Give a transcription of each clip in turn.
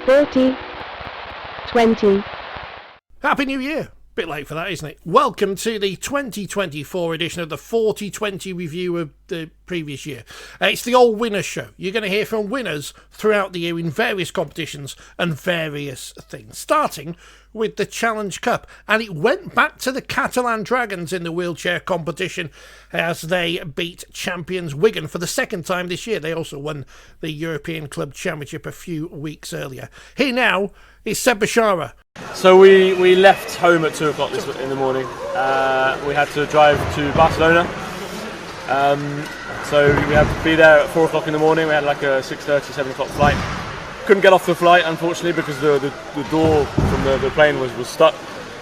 40-20. Happy New Year! Bit late for that, isn't it? Welcome to the 2024 edition of the 4020 review of the previous year. It's the old winners show. You're going to hear from winners throughout the year in various competitions and various things, starting with the Challenge Cup. And it went back to the Catalan Dragons in the wheelchair competition as they beat champions Wigan for the second time this year. They also won the European Club Championship a few weeks earlier. Here now is Seb Bashara. So we left home at 2 o'clock in the morning. We had to drive to Barcelona. So we had to be there at 4 o'clock in the morning. We had like a 6:30, 7 o'clock flight. Couldn't get off the flight, unfortunately, because the door from the plane was stuck.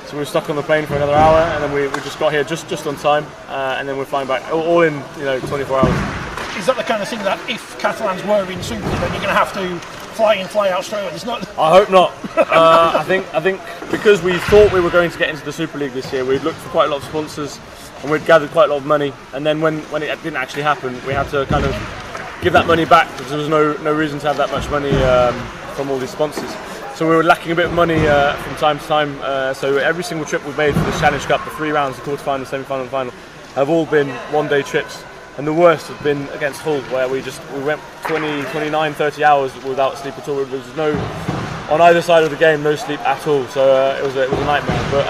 So we were stuck on the plane for another hour, and then we just got here just on time, and then we're flying back all in 24 hours. Is that the kind of thing that if Catalans were in Super League, then you're going to have to fly in, fly out straight away? It's not. I hope not. I think because we thought we were going to get into the Super League this year, we'd looked for quite a lot of sponsors and we'd gathered quite a lot of money. And then when it didn't actually happen, we had to kind of give that money back because there was no reason to have that much money from all these sponsors. So we were lacking a bit of money from time to time. So every single trip we've made for the Challenge Cup, the 3 rounds, the quarter-final, semi-final and final, have all been one-day trips. And the worst has been against Hull, where we went 20, 29, 30 hours without sleep at all. There was on either side of the game, no sleep at all. So it was a nightmare. But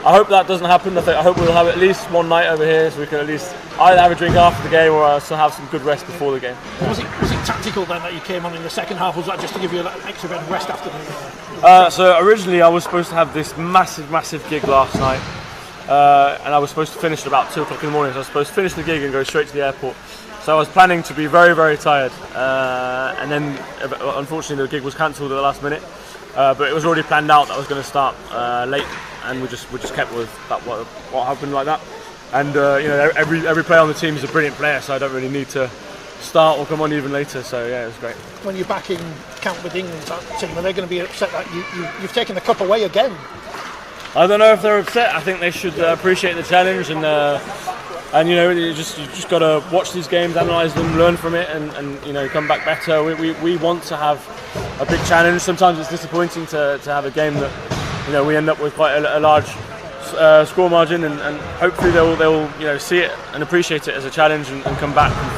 I hope that doesn't happen. I hope we'll have at least one night over here, so we can at least either have a drink after the game or still have some good rest before the game. Was it tactical then that you came on in the second half? Was that just to give you that extra bit of rest after the? So originally I was supposed to have this massive gig last night. And I was supposed to finish at about 2 o'clock in the morning, so I was supposed to finish the gig and go straight to the airport. So I was planning to be very, very tired, and then unfortunately the gig was cancelled at the last minute, but it was already planned out that I was going to start late, and we just kept with that, what happened like that. And every player on the team is a brilliant player, so I don't really need to start or come on even later, so yeah, it was great. When you're back in camp with England's team, are they going to be upset that you've taken the cup away again? I don't know if they're upset. I think they should appreciate the challenge, and you just got to watch these games, analyse them, learn from it, and come back better. We want to have a big challenge. Sometimes it's disappointing to have a game that we end up with quite a large score margin, and hopefully they'll see it and appreciate it as a challenge and come back and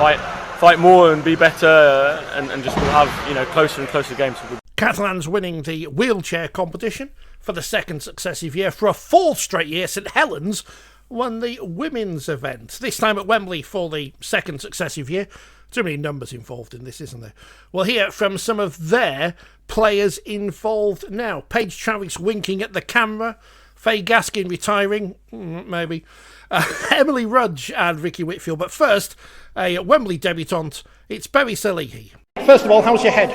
fight more and be better, and just we'll have closer and closer games. Catalans winning the wheelchair competition for the second successive year. For a fourth straight year, St Helens won the women's event, this time at Wembley for the second successive year. Too many numbers involved in this, isn't there? We'll hear from some of their players involved now. Paige Travis winking at the camera, Faye Gaskin retiring, maybe, Emily Rudge and Vicky Whitfield. But first, a Wembley debutante, it's Berry Salihi. First of all, how's your head?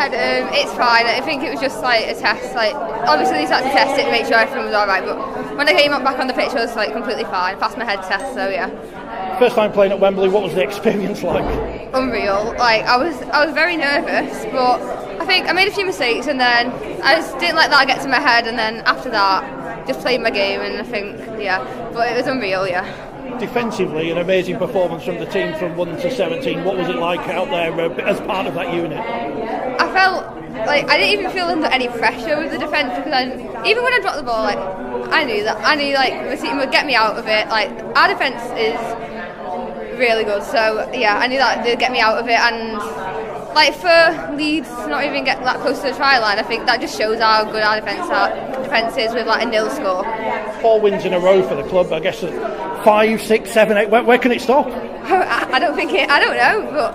It's fine. I think it was just like a test. Like obviously they had to test it to make sure everything was alright, but when I came up back on the pitch I was like completely fine. Passed my head test, so yeah. First time playing at Wembley, what was the experience like? Unreal. Like I was very nervous, but I think I made a few mistakes and then I just didn't let that get to my head, and then after that just played my game, and I think but it was unreal, yeah. Defensively, an amazing performance from the team from 1 to 17. What was it like out there as part of that unit? I felt like I didn't even feel under any pressure with the defence, because even when I dropped the ball, like I knew like the team would get me out of it. Like our defence is really good, so yeah, I knew that they'd get me out of it. And like for Leeds to not even get that close to the try line, I think that just shows how good our defence is with like a nil score. 4 wins in a row for the club. I guess 5, 6, 7, 8. Where can it stop? I don't know,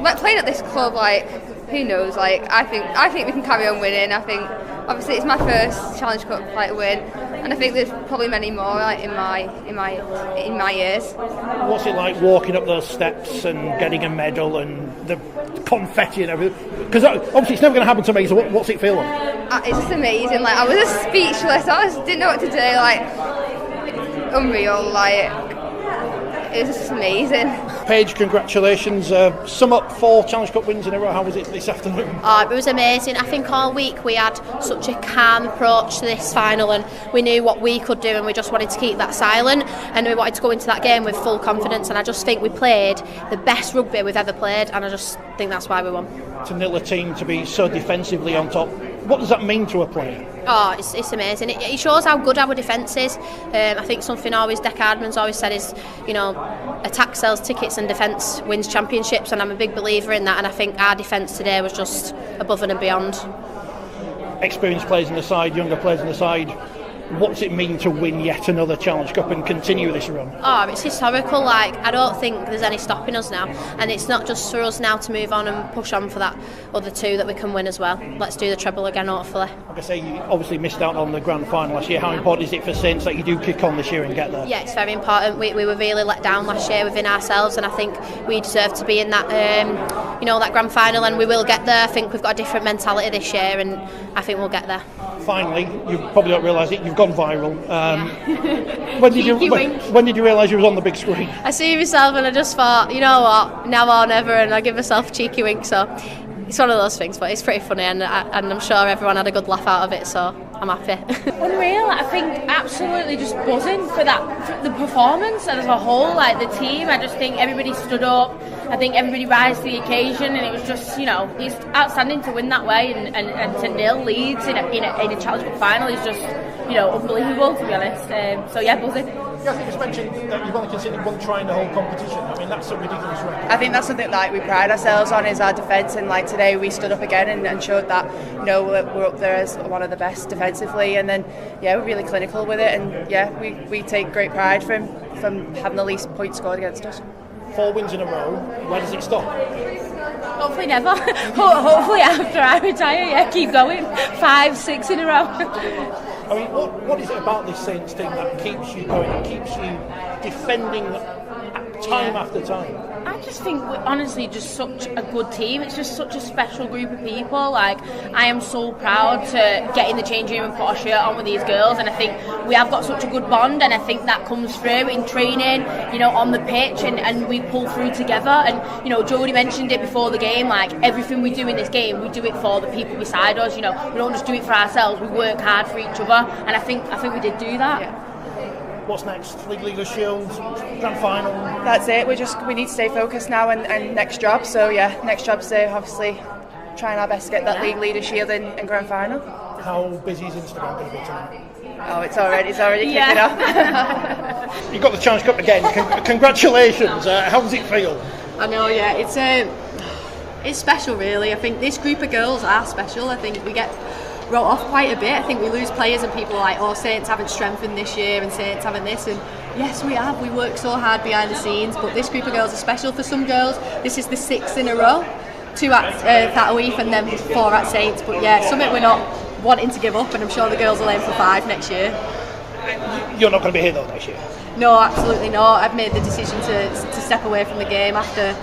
but playing at this club, like who knows? Like I think we can carry on winning. I think obviously it's my first Challenge Cup win, and I think there's probably many more like in my years. What's it like walking up those steps and getting a medal and the confetti and everything? Because obviously it's never going to happen to me. So what's it feel like? It's just amazing. Like I was just speechless. I just didn't know what to do. Like unreal. Like It was just amazing. Paige, congratulations. Sum up 4 Challenge Cup wins in a row. How was it this afternoon? Oh, it was amazing. I think all week we had such a calm approach to this final, and we knew what we could do, and we just wanted to keep that silent, and we wanted to go into that game with full confidence, and I just think we played the best rugby we've ever played, and I just think that's why we won. To nil a team to be so defensively on top, what does that mean to a player? Oh, it's amazing. It shows how good our defence is. I think something Deck Hardman's always said is, attack sells tickets and defence wins championships, and I'm a big believer in that, and I think our defence today was just above and beyond. Experienced players in the side, younger players in the side, what's it mean to win yet another Challenge Cup and continue this run? Oh, it's historical. I don't think there's any stopping us now, and it's not just for us now to move on and push on for that other 2 that we can win as well. Let's do the treble again, hopefully. Like I say, you obviously missed out on the grand final last year. How important is it for Saints that you do kick on this year and get there? Yeah, it's very important. We were really let down last year within ourselves, and I think we deserve to be in that that grand final, and we will get there. I think we've got a different mentality this year, and I think we'll get there. Finally, you probably don't realise it, you've gone viral. When did you realise you was on the big screen? I see myself and I just thought, you know what, now or never, and I give myself a cheeky wink, so it's one of those things, but it's pretty funny, and I'm sure everyone had a good laugh out of it, so I'm happy. Unreal. I think absolutely just buzzing for the performance as a whole, the team. I just think everybody stood up. I think everybody rise to the occasion, and it was just, it's outstanding to win that way, and to nil Leeds in a Challenge Cup final is just, unbelievable, to be honest. So yeah, buzzing. Yeah, I think it's mentioned that you've only conceded 1 try in the whole competition. I mean, that's a ridiculous record. I think that's something we pride ourselves on, is our defence, and today we stood up again and showed that we're up there as one of the best defensively, and then we're really clinical with it, and we take great pride from having the least points scored against us. 4 wins in a row. Where does it stop? Hopefully never. Hopefully after I retire, keep going. 5, 6 in a row. I mean, what is it about this Saints team that keeps you going and keeps you defending time after time? I just think we're honestly just such a good team. It's just such a special group of people. I am so proud to get in the changing room and put a shirt on with these girls, and I think we have got such a good bond, and I think that comes through in training, on the pitch, and we pull through together. And Jodie mentioned it before the game, everything we do in this game, we do it for the people beside us. We don't just do it for ourselves, we work hard for each other, and I think we did do that. Yeah. What's next? League of Shields, grand final? That's it. We need to stay focused now, and next job. So next job's obviously trying our best to get that League of Shield and grand final. How busy is Instagram going to be tonight? Oh, it's already kicking off. You got the Challenge Cup again. Congratulations. How does it feel? I know, it's special, really. I think this group of girls are special. I think we get wrote off quite a bit. I think we lose players and people are like, Saints haven't strengthened this year and Saints haven't this, and yes, we have. We work so hard behind the scenes, but this group of girls are special. For some girls, this is the 6th in a row, 2 at Thatawreef and then 4 at Saints, but something we're not wanting to give up, and I'm sure the girls will aim for 5 next year. You're not going to be here though next year? No, absolutely not. I've made the decision to step away from the game after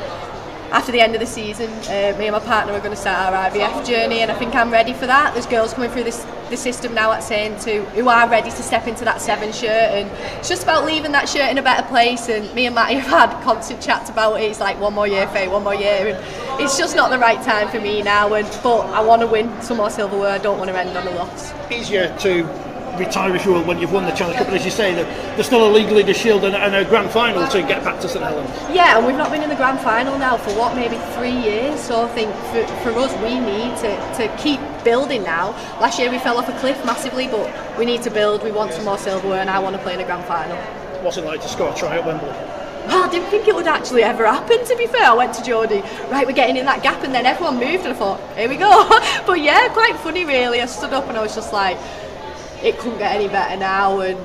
the end of the season. Me and my partner are going to start our IVF journey, and I think I'm ready for that. There's girls coming through the system now at Saints who are ready to step into that 7 shirt, and it's just about leaving that shirt in a better place. And me and Matty have had constant chats about it. It's like 1 more year, Faye, 1 more year, and it's just not the right time for me now. But I want to win some more silverware. I don't want to end on a loss. Easier to retire, if you will, when you've won the Challenge Cup, but as you say, there's still a League of Shield and a grand final to get back to St Helens. Yeah, and we've not been in the grand final now for maybe 3 years, so I think for us we need to keep building now. Last year we fell off a cliff massively, but we need to build. We want some more silverware, and I want to play in a grand final. What's it like to score a try at Wembley? Well, I didn't think it would actually ever happen, to be fair. I went to Jodie, right, we're getting in that gap, and then everyone moved, and I thought, here we go. But yeah, quite funny really. I stood up and I was just like, it couldn't get any better now, and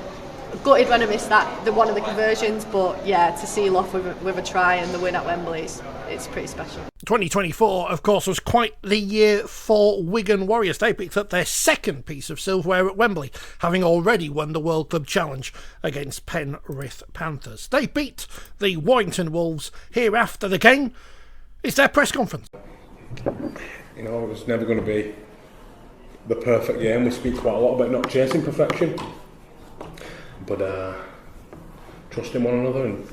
gutted when I missed one of the conversions, but yeah, to seal off with a try and the win at Wembley, it's pretty special. 2024, of course, was quite the year for Wigan Warriors. They picked up their 2nd piece of silverware at Wembley, having already won the World Club Challenge against Penrith Panthers. They beat the Warrington Wolves. Here after the game, it's their press conference. It was never going to be the perfect game. We speak quite a lot about not chasing perfection, but trusting one another and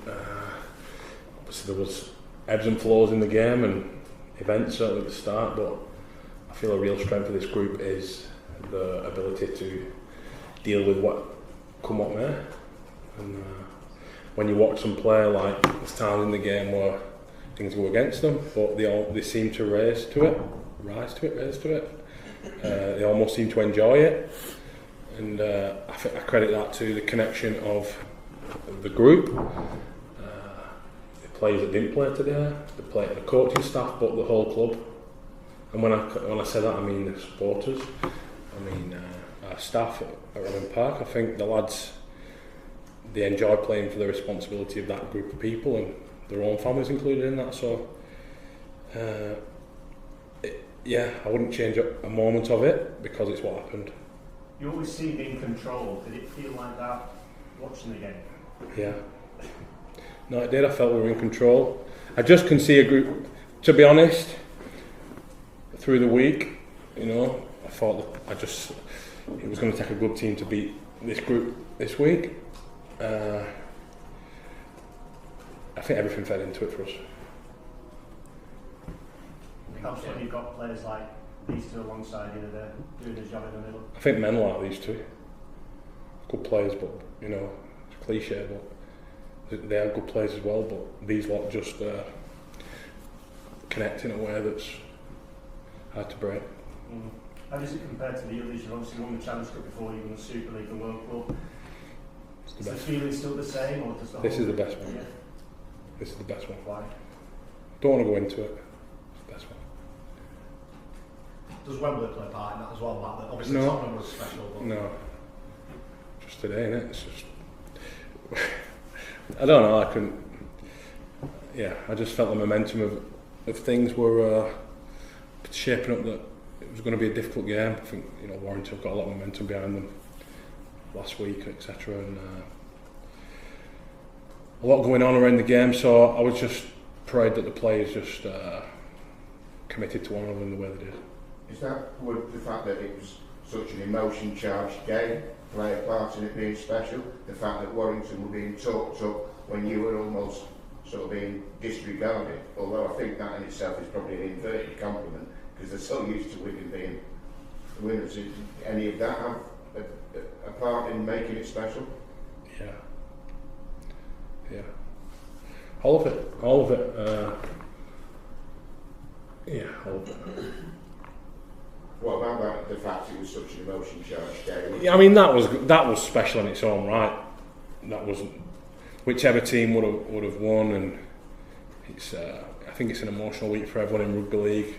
obviously there was ebbs and flows in the game and events certainly at the start, but I feel a real strength of this group is the ability to deal with what may. And when you watch them play, like there's times in the game where things go against them, but they seem to rise to it. They almost seem to enjoy it, and I credit that to the connection of the group. The players that didn't play today, the coaching staff, but the whole club. And when I say that, I mean the supporters. I mean our staff at Rugby Park. I think the lads, they enjoy playing for the responsibility of that group of people and their own families included in that. So, I wouldn't change a moment of it because it's what happened. You always seemed in control. Did it feel like that watching the game? Yeah. No, it did. I felt we were in control. I just can see a group, to be honest, through the week, I thought that it was going to take a good team to beat this group this week. I think everything fed into it for us. Helps when you've got players like these two alongside you, they're doing the job in the middle. I think men like these two. Good players, but it's a cliche, but they are good players as well. But these lot just connect in a way that's hard to break. How does it compare to the others? You've obviously won the Challenge Cup before, you won the Super League, the World Cup. Is the feeling still the same, or does This is the best one. Yeah. This is the best one. Why? Don't want to go into it. It's the best one. Does Wembley play a part in that as well? That obviously No. Tottenham was special. But No. Just today, innit? It's just... I don't know, I just felt the momentum of things were shaping up that it was going to be a difficult game. I think, Warrington have got a lot of momentum behind them last week, etc. And a lot going on around the game, so I was just proud that the players just committed to one of them the way they did. Is that would the fact that it was such an emotion-charged game play a part in it being special? The fact that Warrington were being talked up when you were almost sort of being disregarded, although I think that in itself is probably an inverted compliment because they're so used to Wigan being winners. Did any of that have a part in making it special? Yeah. All of it. All of it. What about the fact it was such an emotion-charged game? Yeah, I mean that was special in its own right. That wasn't whichever team would have won, and it's I think it's an emotional week for everyone in Rugby League.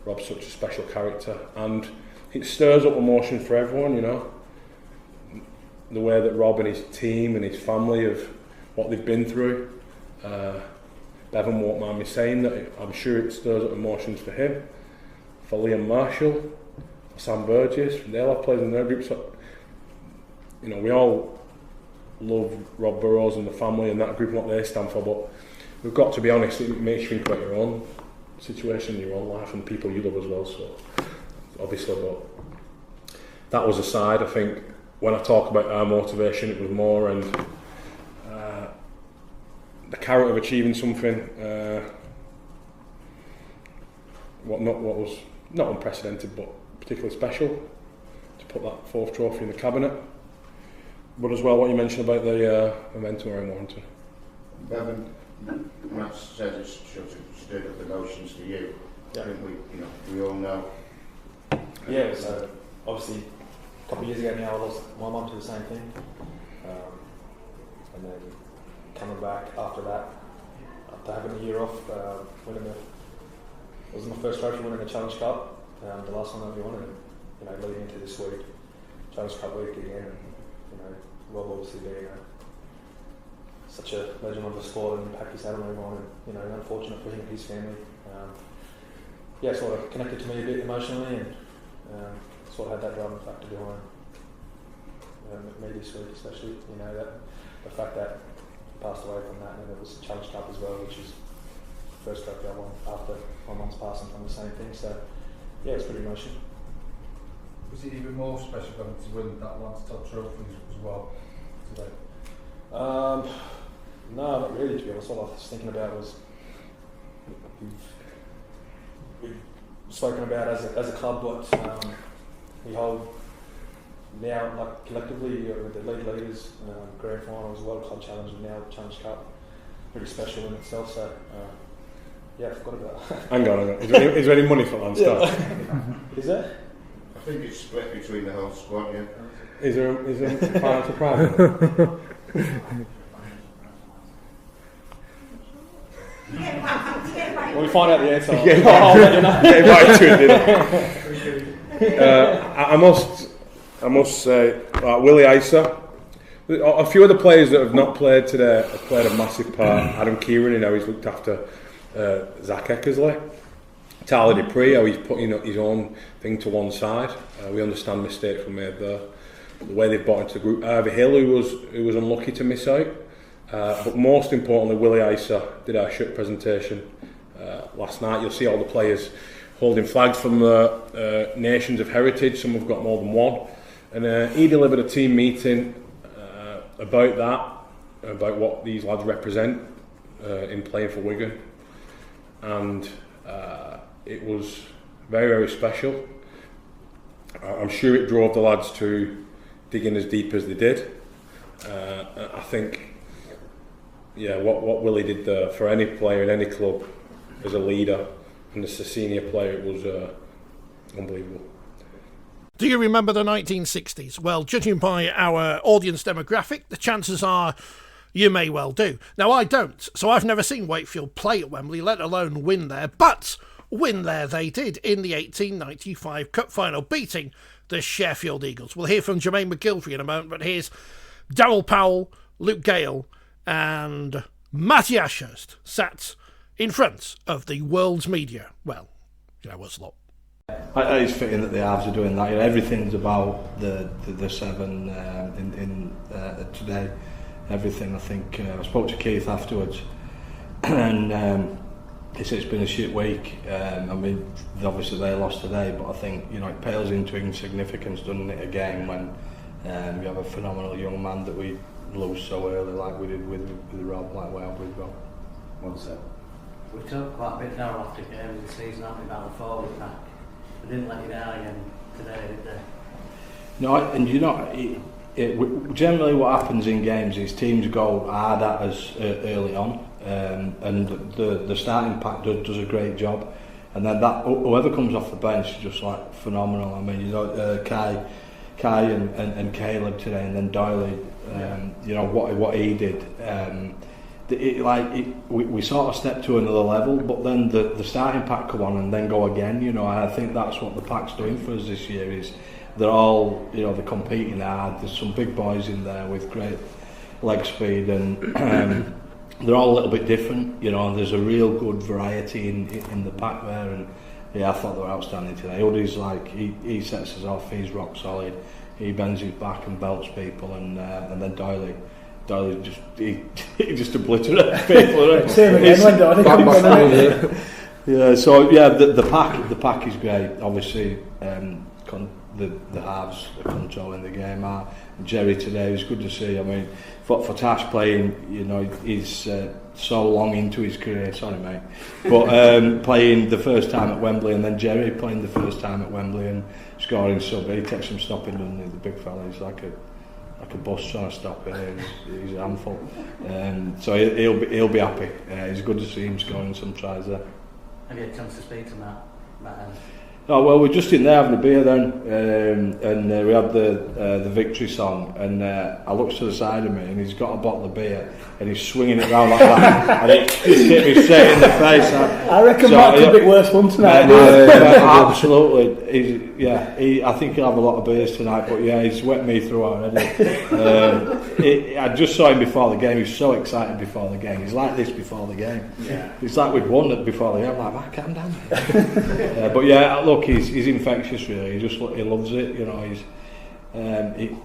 Rob's such a special character, and it stirs up emotion for everyone. The way that Rob and his team and his family have what they've been through. Bevan won't mind me saying that I'm sure it stirs up emotions for him, for Liam Marshall, for Sam Burgess. They'll have players in their groups. We all love Rob Burrows and the family and that group and what they stand for, but we've got to be honest, it makes you think about your own situation, your own life and the people you love as well, so obviously, but that was aside. I think when I talk about our motivation, it was more and the carrot of achieving something what was not unprecedented but particularly special, to put that fourth trophy in the cabinet. But as well, what you mentioned about the momentum around Warrington. Bevan, Matt says it's sort of stirred up emotions for you. Yeah. I think we all know. Yeah, so obviously a couple of years ago now I lost my mum to the same thing. And then coming back after that, after having a year off, it was my first trophy winning the Challenge Cup, the last one that we won, and leading into this week, Challenge Cup week again. Rob obviously being such a legend of the sport and impact he's had on everyone, and unfortunate for him and his family. Sort of connected to me a bit emotionally, and sort of had that driving factor behind me this week, especially. That the fact that I passed away from that, and it was a Challenge Cup as well, which is the first trophy I won after my mum's passing from the same thing. So it's pretty emotional. Was it even more special to win that last top trophy as well today? No, not really, to be honest. All I was thinking about was we've spoken about as a club what we hold now, like collectively with the league leaders, grand finals, World Club Challenge, and now Challenge Cup. Pretty special in itself, so yeah, I forgot about that. Hang on. Is there any money for Lansdale? Is there? I think it's split between the whole squad, yeah. Is there a financial prize? When we find out the answer, I'll let you know. Get invited to dinner. I must say, Willie Isa. A few of the players that have not played today have played a massive part. Adam Kieran, he's looked after Zach Eckersley. Tyler Dupree, how he's putting his own thing to one side. We understand mistakes were made there. The way they've bought into the group. Ivy Hill, who was unlucky to miss out. But most importantly, Willie Isa did our shirt presentation last night. You'll see all the players holding flags from the nations of heritage. Some have got more than one. And he delivered a team meeting about that, about what these lads represent in playing for Wigan. And it was very, very special. I'm sure it drove the lads to dig in as deep as they did. I think, what Willie did there for any player in any club as a leader and as a senior player, it was unbelievable. Do you remember the 1960s? Well, judging by our audience demographic, the chances are you may well do. Now, I don't, so I've never seen Wakefield play at Wembley, let alone win there, but win there they did in the 1895 Cup Final, beating the Sheffield Eagles. We'll hear from Jermaine McGilvery in a moment, but here's Darryl Powell, Luke Gale and Matty Ashurst sat in front of the world's media. Well, us lot. It's fitting that the Avs are doing that. Everything's about the seven in today. Everything. I think I spoke to Keith afterwards, and he said it's been a shit week. I mean, obviously they lost today, but I think it pales into insignificance, doesn't it? Again, when you have a phenomenal young man that we lose so early, like we did with Rob, like with Rob. One sec. We talked quite a bit now after games of the season, haven't we, about the forward pack? They didn't let you down again today, did they? No, and generally what happens in games is teams go hard at us early on, and the starting pack does a great job, and then that whoever comes off the bench is just like phenomenal. I mean, Kai and Caleb today, and then Doyley, what he did. We sort of stepped to another level, but then the starting pack come on and then go again. I think that's what the pack's doing for us this year. Is they're all they're competing hard. There's some big boys in there with great leg speed, and they're all a little bit different. There's a real good variety in the pack there, and I thought they were outstanding today. Uddy's he sets us off. He's rock solid. He bends his back and belts people, and then Doyley just obliterates people. Same again when Doyley. The pack is great. Obviously, the halves are controlling the game. Jerry today was good to see. I mean, for Tash playing, he's so long into his career. Sorry, mate, but playing the first time at Wembley, and then Jerry playing the first time at Wembley and scoring sub. He takes some stopping, doesn't he? The big fella. He's like a bus trying to stop it. He's a handful. So he'll be happy. It's good to see him scoring some tries there. Have you had a chance to speak to Matt? Oh well, we're just in there having a beer then, and we had the victory song, and I looked to the side of me, and he's got a bottle of beer, and he's swinging it around like that, and it just hit me straight in the face. I reckon Matt could be worse fun tonight. Absolutely, I think he'll have a lot of beers tonight, but he's wet me through already. I just saw him before the game. He's so excited before the game. He's like this before the game. Yeah. It's like we'd won it before the game. I'm like, calm down. But look, he's infectious really. He loves it.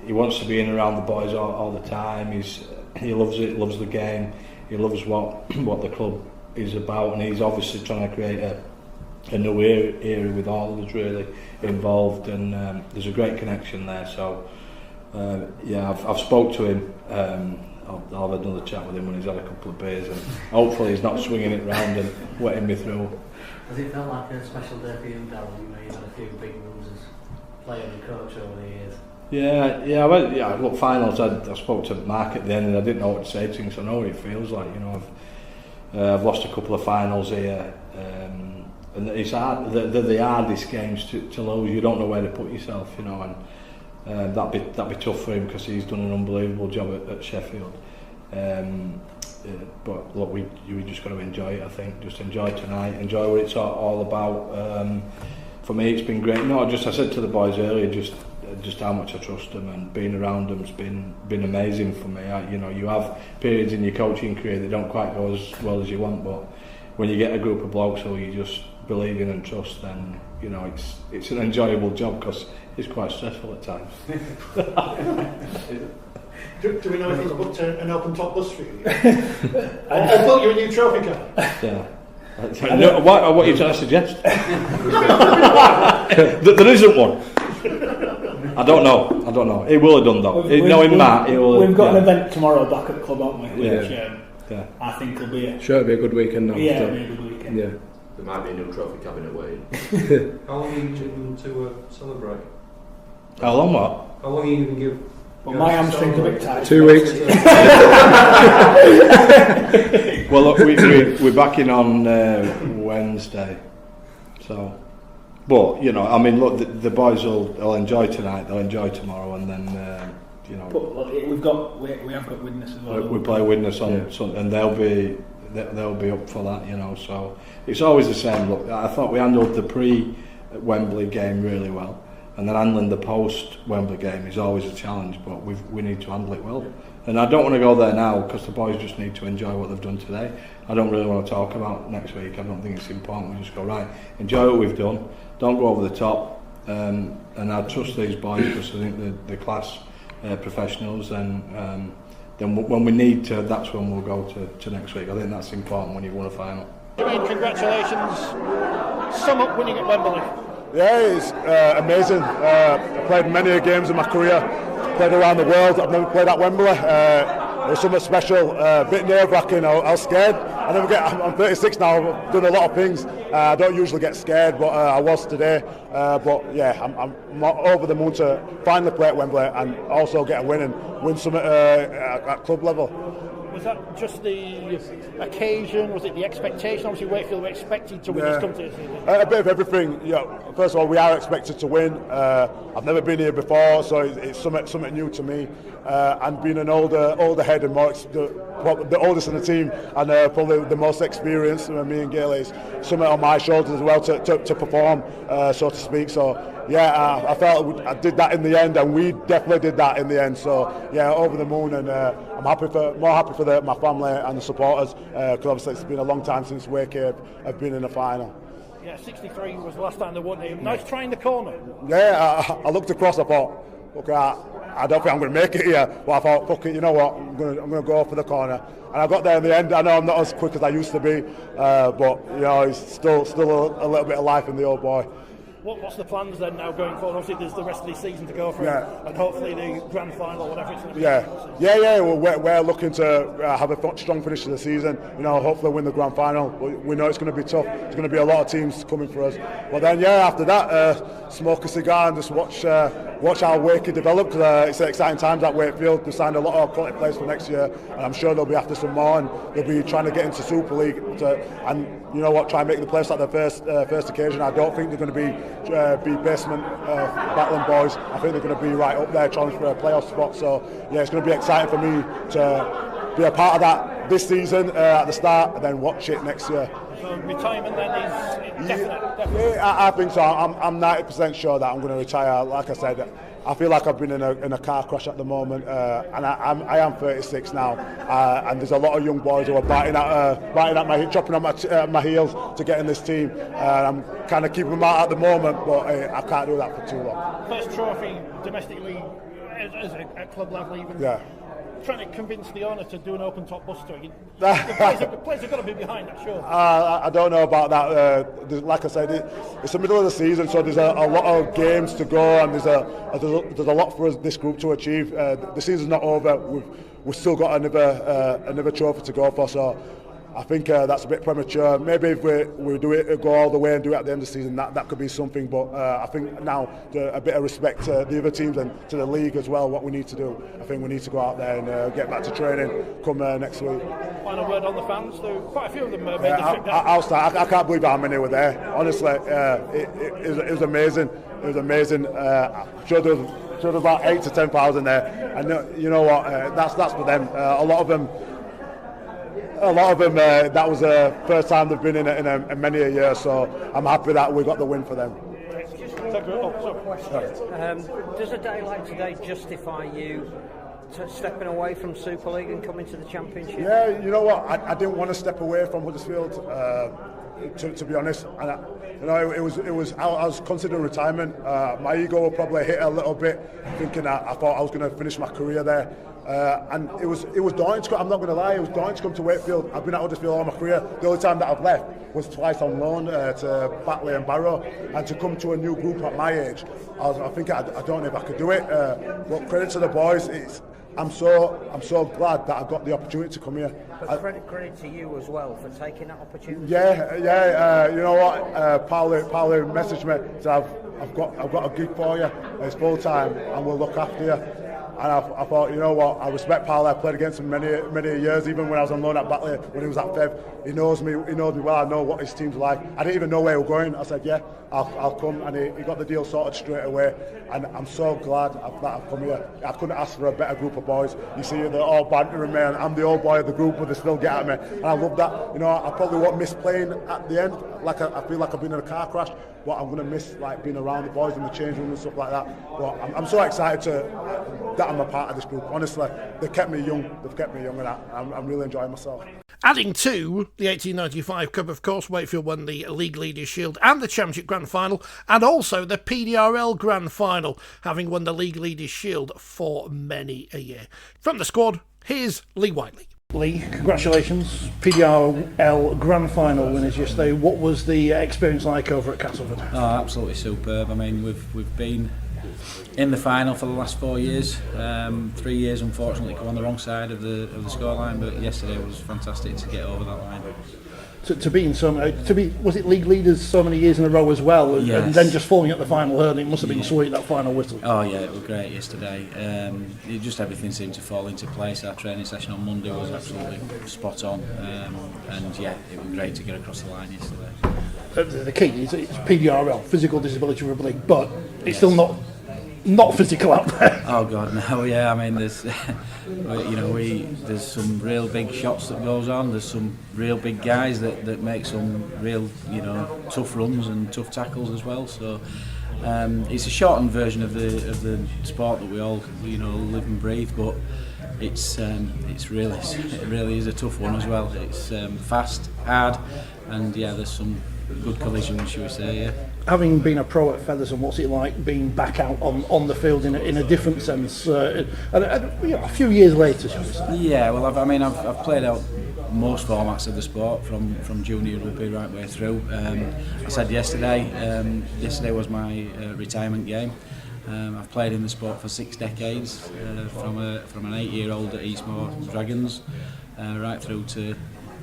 He wants to be in around the boys all the time. He loves it. Loves the game. He loves what the club is about, and he's obviously trying to create a new era with all of us really involved. And there's a great connection there. So I've spoke to him I'll have another chat with him when he's had a couple of beers, and hopefully he's not swinging it round and wetting me through. Has it felt like a special day for you, Darryl? You know, you've had a few big runs as player and coach over the years. Yeah. Look, finals. I spoke to Mark at the end, and I didn't know what to say to him, so I know what it feels like. You know, I've lost a couple of finals here, and it's hard. They're the hardest games to lose. You don't know where to put yourself, you know, and that'd be tough for him because he's done an unbelievable job at Sheffield. But look, we just got to enjoy it. I think just enjoy tonight, enjoy what it's all about. For me, it's been great. No, I said to the boys earlier, just how much I trust them, and being around them's been amazing for me. You know, you have periods in your coaching career that don't quite go as well as you want, but when you get a group of blokes who you just believe in and trust, then you know it's an enjoyable job because it's quite stressful at times. Do we know if he's booked an open top bus for you? I thought you were a new trophy car. Yeah. No, what are you trying to suggest? There isn't one. I don't know. It will have done though. Knowing Matt, it will. We've got an event tomorrow back at the club, haven't we? Which yeah. I think will be Sure, it'll be a good weekend now. Yeah, it'll be a good weekend. Yeah. There might be a new trophy cabinet waiting. How long are you going to celebrate? How long what? How long are you going to give? Well, my hamstring's a bit tight. 2 weeks. Well, look, we're back in on Wednesday, so. But you know, I mean, look, the boys will enjoy tonight. They'll enjoy tomorrow, and then you know. But look, we have got Widnes as well. We play Widnes on Sunday, and they'll be up for that, you know. So it's always the same. Look, I thought we handled the pre-Wembley game really well, and then handling the post-Wembley game is always a challenge. But we need to handle it well. And I don't want to go there now because the boys just need to enjoy what they've done today. I don't really want to talk about next week. I don't think it's important. We just go, right, enjoy what we've done. Don't go over the top. And I trust these boys because I think they're class professionals. And then when we need to, that's when we'll go to next week. I think that's important when you've won a final. Congratulations. Sum up winning at Wembley. Yeah, it's amazing. I played many games in my career. Played around the world. I've never played at Wembley. It was something special, a bit nerve-wracking. I was scared. I'm 36 now. I've done a lot of things. I don't usually get scared, but I was today. But yeah, I'm over the moon to finally play at Wembley and also get a win and win something at club level. Was that just the occasion? Was it the expectation? Obviously, Wakefield were expected to win this competition. A bit of everything. Yeah. First of all, we are expected to win. I've never been here before, so it's something new to me. And being an older head and the oldest in the team, and probably the most experienced, me and Gail, is something on my shoulders as well to perform, so to speak. So. Yeah, I felt I did that in the end, and we definitely did that in the end. So yeah, over the moon, and I'm more happy for my family and the supporters, because obviously it's been a long time since Wakefield have been in a final. Yeah, 63 was the last time they won here. Nice try in the corner. Yeah, I looked across. I thought, okay, I don't think I'm going to make it here. But I thought, fuck it, you know what? I'm going to go for the corner. And I got there in the end. I know I'm not as quick as I used to be, but you know, it's still a little bit of life in the old boy. What's the plans then now going forward? Obviously, there's the rest of the season to go for, and hopefully the grand final or whatever it's going to be. Yeah. We're looking to have a strong finish to the season. You know, hopefully win the grand final. We know it's going to be tough. There's going to be a lot of teams coming for us. But then, after that, smoke a cigar and just watch how Wakey develop. Because it's exciting times at Wakefield. They've signed a lot of quality players for next year, and I'm sure they'll be after some more. And they'll be trying to get into Super League. And you know what? Try and make the playoffs at their first occasion. I don't think they're going to be basement battling boys. I think they're going to be right up there trying for a playoff spot. So yeah, it's going to be exciting for me to be a part of that this season at the start, and then watch it next year. So retirement then is definite. Yeah, I think so. I'm 90% sure that I'm going to retire. Like I said, I feel like I've been in a car crash at the moment, and I am 36 now, and there's a lot of young boys who are biting at my chopping at my heels to get in this team. I'm kind of keeping them out at the moment, but I can't do that for too long. First trophy domestically at club level, even. Yeah. Trying to convince the owner to do an open top bus tour. The players have got to be behind that, sure. I don't know about that. Like I said, it's the middle of the season, so there's a lot of games to go, and there's a lot for us, this group, to achieve. The season's not over. we've still got another trophy to go for. So I think that's a bit premature. Maybe if we do it, go all the way and do it at the end of the season, that could be something. But I think now a bit of respect to the other teams and to the league as well. What we need to do, I think we need to go out there and get back to training come next week. Final word on the fans, though. Quite a few of them made the trip. I'll start. I can't believe how many were there. Honestly, it was amazing. It was amazing. Sure there was about 8,000 to 10,000 there, and you know what? That's for them. A lot of them. That was the first time they've been in many a year. So I'm happy that we got the win for them. Does a day like today justify you stepping away from Super League and coming to the Championship? Yeah, you know what? I didn't want to step away from Huddersfield. To be honest, and I was considering retirement. My ego will probably hit a little bit, thinking I thought I was going to finish my career there. And it was daunting to come, I'm not going to lie, it was daunting to come to Wakefield. I've been at Huddersfield all my career. The only time that I've left was twice on loan to Batley and Barrow, and to come to a new group at my age, I think I don't know if I could do it. But credit to the boys. I'm so glad that I got the opportunity to come here. But credit to you as well for taking that opportunity. Yeah. You know what? Paolo messaged me, said I've got a gig for you. It's full time, and we'll look after you. And I thought, you know what? I respect Paolo. I played against him many years, even when I was on loan at Batley, when he was at Fev. He knows me well. I know what his team's like. I didn't even know where we were going. I said, yeah, I'll come, and he got the deal sorted straight away. And I'm so glad that I've come here. I couldn't ask for a better group of boys. You see, they're all bantering me, and I'm the old boy of the group, but they still get at me. And I love that. You know, I probably won't miss playing at the end. Like I feel like I've been in a car crash. But I'm going to miss being around the boys in the change room and stuff like that. But I'm so excited that I'm a part of this group. Honestly, they've kept me young, and I'm really enjoying myself. Adding to the 1895 Cup, of course, Wakefield won the League Leaders Shield and the Championship Grand Final, and also the PDRL Grand Final, having won the League Leaders Shield for many a year. From the squad, here's Lee Whiteley. Lee, congratulations. PDRL Grand Final winners yesterday. What was the experience like over at Castleford? Oh, absolutely superb. I mean, we've been in the final for the last 4 years. 3 years, unfortunately, come on the wrong side of the scoreline, but yesterday was fantastic to get over that line. To be was it league leaders so many years in a row as well, yes. And then just falling at the final hurdle? It must have been sweet, that final whistle. Oh yeah, it was great yesterday. Just everything seemed to fall into place. Our training session on Monday was absolutely spot on, and yeah, it was great to get across the line yesterday. The key is it's PDRL, Physical Disability Rugby League, but it's still not physical out there. Oh God, no! Yeah, I mean, there's there's some real big shots that goes on. There's some real big guys that make some real tough runs and tough tackles as well. So it's a shortened version of the sport that we all live and breathe. But it really is a tough one as well. It's fast, hard, and yeah, there's some good collisions, shall we say? Yeah. Having been a pro at Featherston, what's it like being back out on the field in a different sense, a few years later, shall we say? Yeah, well, I've played out most formats of the sport from junior rugby right way through. I said yesterday was my retirement game. I've played in the sport for 6 decades, from an 8-year-old at Eastmoor Dragons, right through to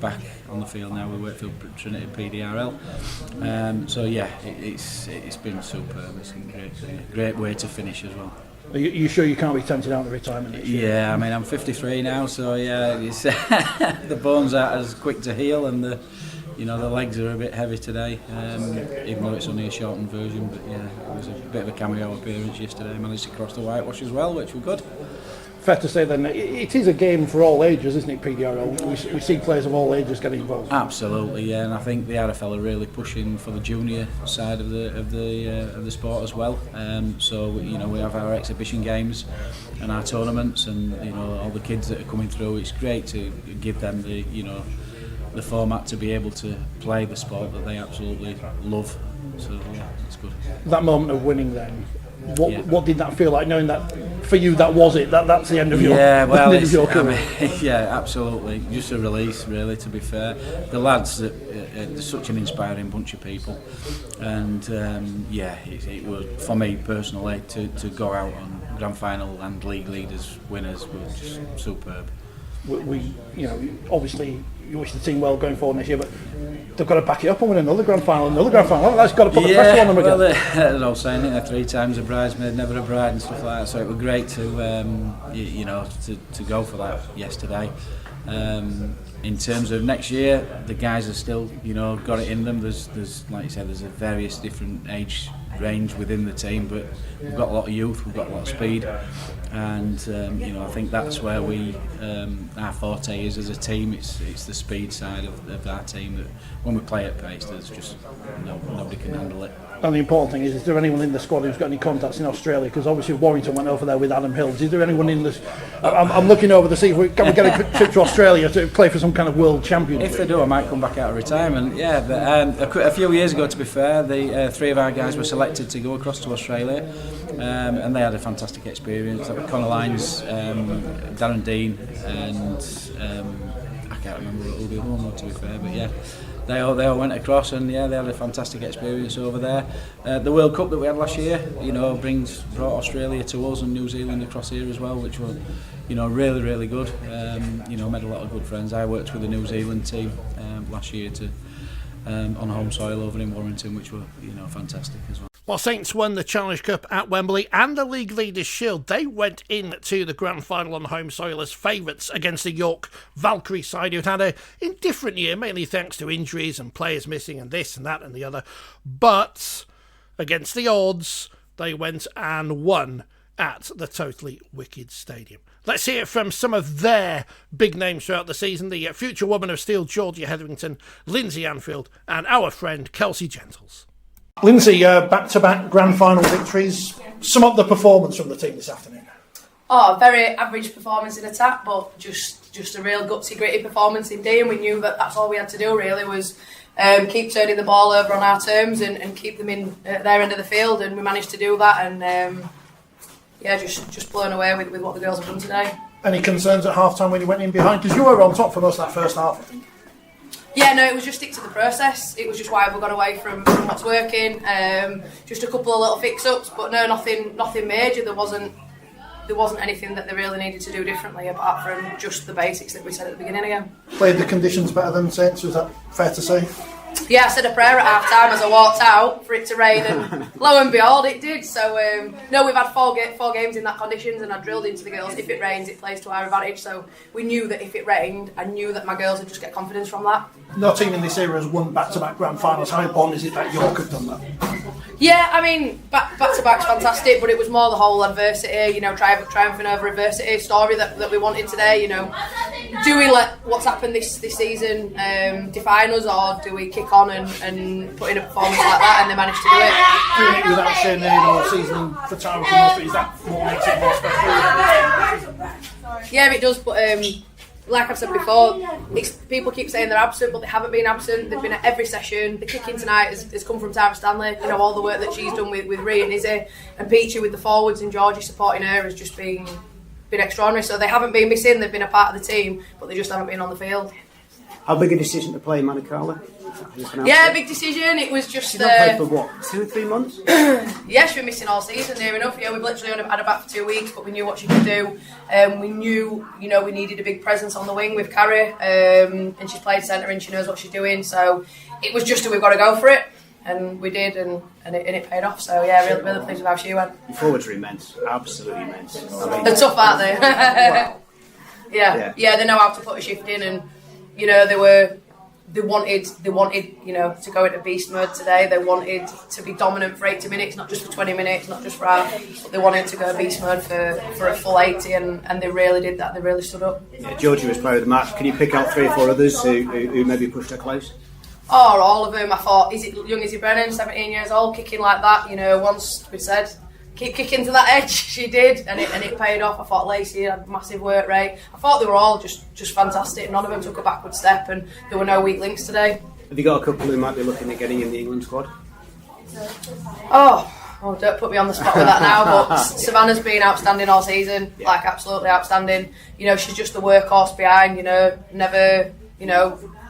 back on the field now with Wakefield Trinity PDRL. So yeah, it's been superb. It's a great way to finish as well. Are you sure you can't be tempted out of retirement next year? Yeah, I mean, I'm 53 now, so yeah, it's the bones aren't as quick to heal, and the legs are a bit heavy today, even though it's only a shortened version. But yeah, it was a bit of a cameo appearance yesterday. I managed to cross the whitewash as well, which was good. Fair to say then, it is a game for all ages, isn't it, PDRL? We see players of all ages getting involved. Absolutely, yeah, and I think the RFL are really pushing for the junior side of the sport as well. So we have our exhibition games and our tournaments, and all the kids that are coming through. It's great to give them the format to be able to play the sport that they absolutely love. So yeah, it's good. That moment of winning then. What did that feel like, knowing that for you that's the end of your career? Yeah, absolutely. Just a release, really. To be fair, the lads, they're such an inspiring bunch of people, and it was for me personally to go out and grand final and league leaders winners were just superb. We obviously you wish the team well going forward next year, but they've got to back it up and win another grand final. That's got to put the pressure on them again. Well, they're all saying it, 3 times a bridesmaid, never a bride and stuff like that. So it was great to to go for that yesterday. In terms of next year, the guys are still, got it in them. There's like you said, there's a various different age range within the team, but we've got a lot of youth, we've got a lot of speed, and I think that's where our forte is as a team. It's the speed side of our team that when we play at pace, there's just nobody can handle it. And the important thing is there anyone in the squad who's got any contacts in Australia? Because obviously Warrington went over there with Adam Hills. Is there anyone in this? I'm looking over to see if we can get a trip to Australia to play for some kind of world championship. If they do, I might come back out of retirement. Yeah, but a few years ago, to be fair, the 3 of our guys were selected to go across to Australia, and they had a fantastic experience. Like Connor Lyons, Darren Dean, and I can't remember who the other one was, to be fair, but yeah. They all went across, and yeah, they had a fantastic experience over there. The World Cup that we had last year, brought Australia to us and New Zealand across here as well, which were, really, really good. Made a lot of good friends. I worked with the New Zealand team last year on home soil over in Warrington, which were, fantastic as well. Well, Saints won the Challenge Cup at Wembley and the League Leaders Shield. They went into the grand final on home soil as favourites against the York Valkyrie side, who'd had an indifferent year, mainly thanks to injuries and players missing and this and that and the other. But against the odds, they went and won at the totally wicked stadium. Let's hear it from some of their big names throughout the season. The future woman of steel, Georgia Hetherington, Lindsay Anfield, and our friend Kelsey Gentles. Lindsay, back-to-back grand final victories. Sum up the performance from the team this afternoon. Very average performance in attack, but just a real gutsy, gritty performance in D, and we knew that that's all we had to do really was keep turning the ball over on our terms and keep them in their end of the field, and we managed to do that, and just blown away with what the girls have done today. Any concerns at half-time when you went in behind? Because you were on top for most of that first half, I think. Yeah, no, it was just stick to the process. It was just why we got away from what's working. Just a couple of little fix-ups, but no, nothing major. There wasn't anything that they really needed to do differently apart from just the basics that we said at the beginning again. Played the conditions better than Saints, was that fair to say? Yeah, I said a prayer at half-time as I walked out for it to rain, and lo and behold, it did. So, no, we've had four games in that conditions, and I drilled into the girls, if it rains, it plays to our advantage. So we knew that if it rained, I knew that my girls would just get confidence from that. No team in this era has won back-to-back grand finals. How important is it that York have done that? Yeah, I mean, back-to-back's fantastic, but it was more the whole adversity, triumphing over adversity story that we wanted today. Do we let what's happened this season define us, or do we kick on and put in a performance like that, and they managed to do it? Doing it without sharing any more season for Tyrus and Murphy, is that what makes it more special? Yeah, it does, but like I've said before, people keep saying they're absent, but they haven't been absent. They've been at every session. The kicking tonight has come from Tara Stanley. all the work that she's done with Rhea and Izzy, and Peachy with the forwards, and Georgie supporting her has just been extraordinary. So they haven't been missing. They've been a part of the team, but they just haven't been on the field. How big a decision to play Manikala? Yeah, big decision. It was just. She's not played for what, 2 or 3 months? Yeah, she's been missing all season, near enough. Yeah, we've literally only had her back for 2 weeks, but we knew what she could do. We knew, we needed a big presence on the wing with Carrie, and she's played centre and she knows what she's doing. So it was just we've got to go for it, and we did, and it paid off. So yeah, really pleased with how she went. The forwards are immense, absolutely immense. They're tough, aren't they? Wow. Yeah, they know how to put a shift in, and they wanted, to go into beast mode today. They wanted to be dominant for 80 minutes, not just for 20 minutes, not just for half. But they wanted to go beast mode for a full 80, and they really did that. They really stood up. Yeah, Georgie was player of the match. Can you pick out 3 or 4 others who maybe pushed her close? Oh, all of them. I thought, young Izzy Brennan, 17 years old, kicking like that. Once we said, keep kicking to that edge, she did, and it paid off. I thought Lacey had a massive work rate. I thought they were all just fantastic. None of them took a backward step, and there were no weak links today. Have you got a couple who might be looking at getting in the England squad? Oh, don't put me on the spot with that now, but Savannah's been outstanding all season, absolutely outstanding. She's just the workhorse behind, never,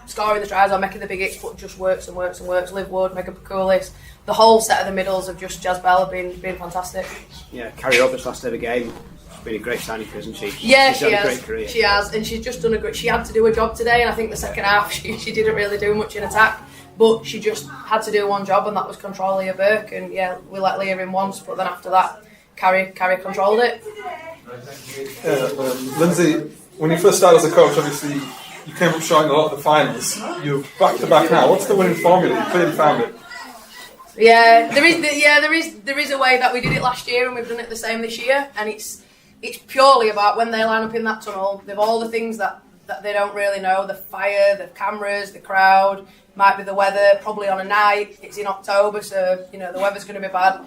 scoring the tries or making the big hits, but just works and works and works. Liv Wood, Megan Pakulis, the whole set of the middles of just Jazz Bell have been fantastic. Yeah, Carrie Roberts last ever game. She's been a great signing for us, hasn't she? Yeah, she's had a great career. She has, and she's just done a great. She had to do a job today, and I think the second half she didn't really do much in attack, but she just had to do one job, and that was control Leah Burke. And yeah, we let Leah in once, but then after that, Carrie controlled it. Lindsay, when you first started as a coach, obviously you came up short in a lot of the finals. You're back to back now. What's the winning formula? You clearly found it. Yeah, there is a way that we did it last year, and we've done it the same this year. And it's purely about when they line up in that tunnel. They've all the things that they don't really know: the fire, the cameras, the crowd. Might be the weather. Probably on a night. It's in October, so the weather's going to be bad.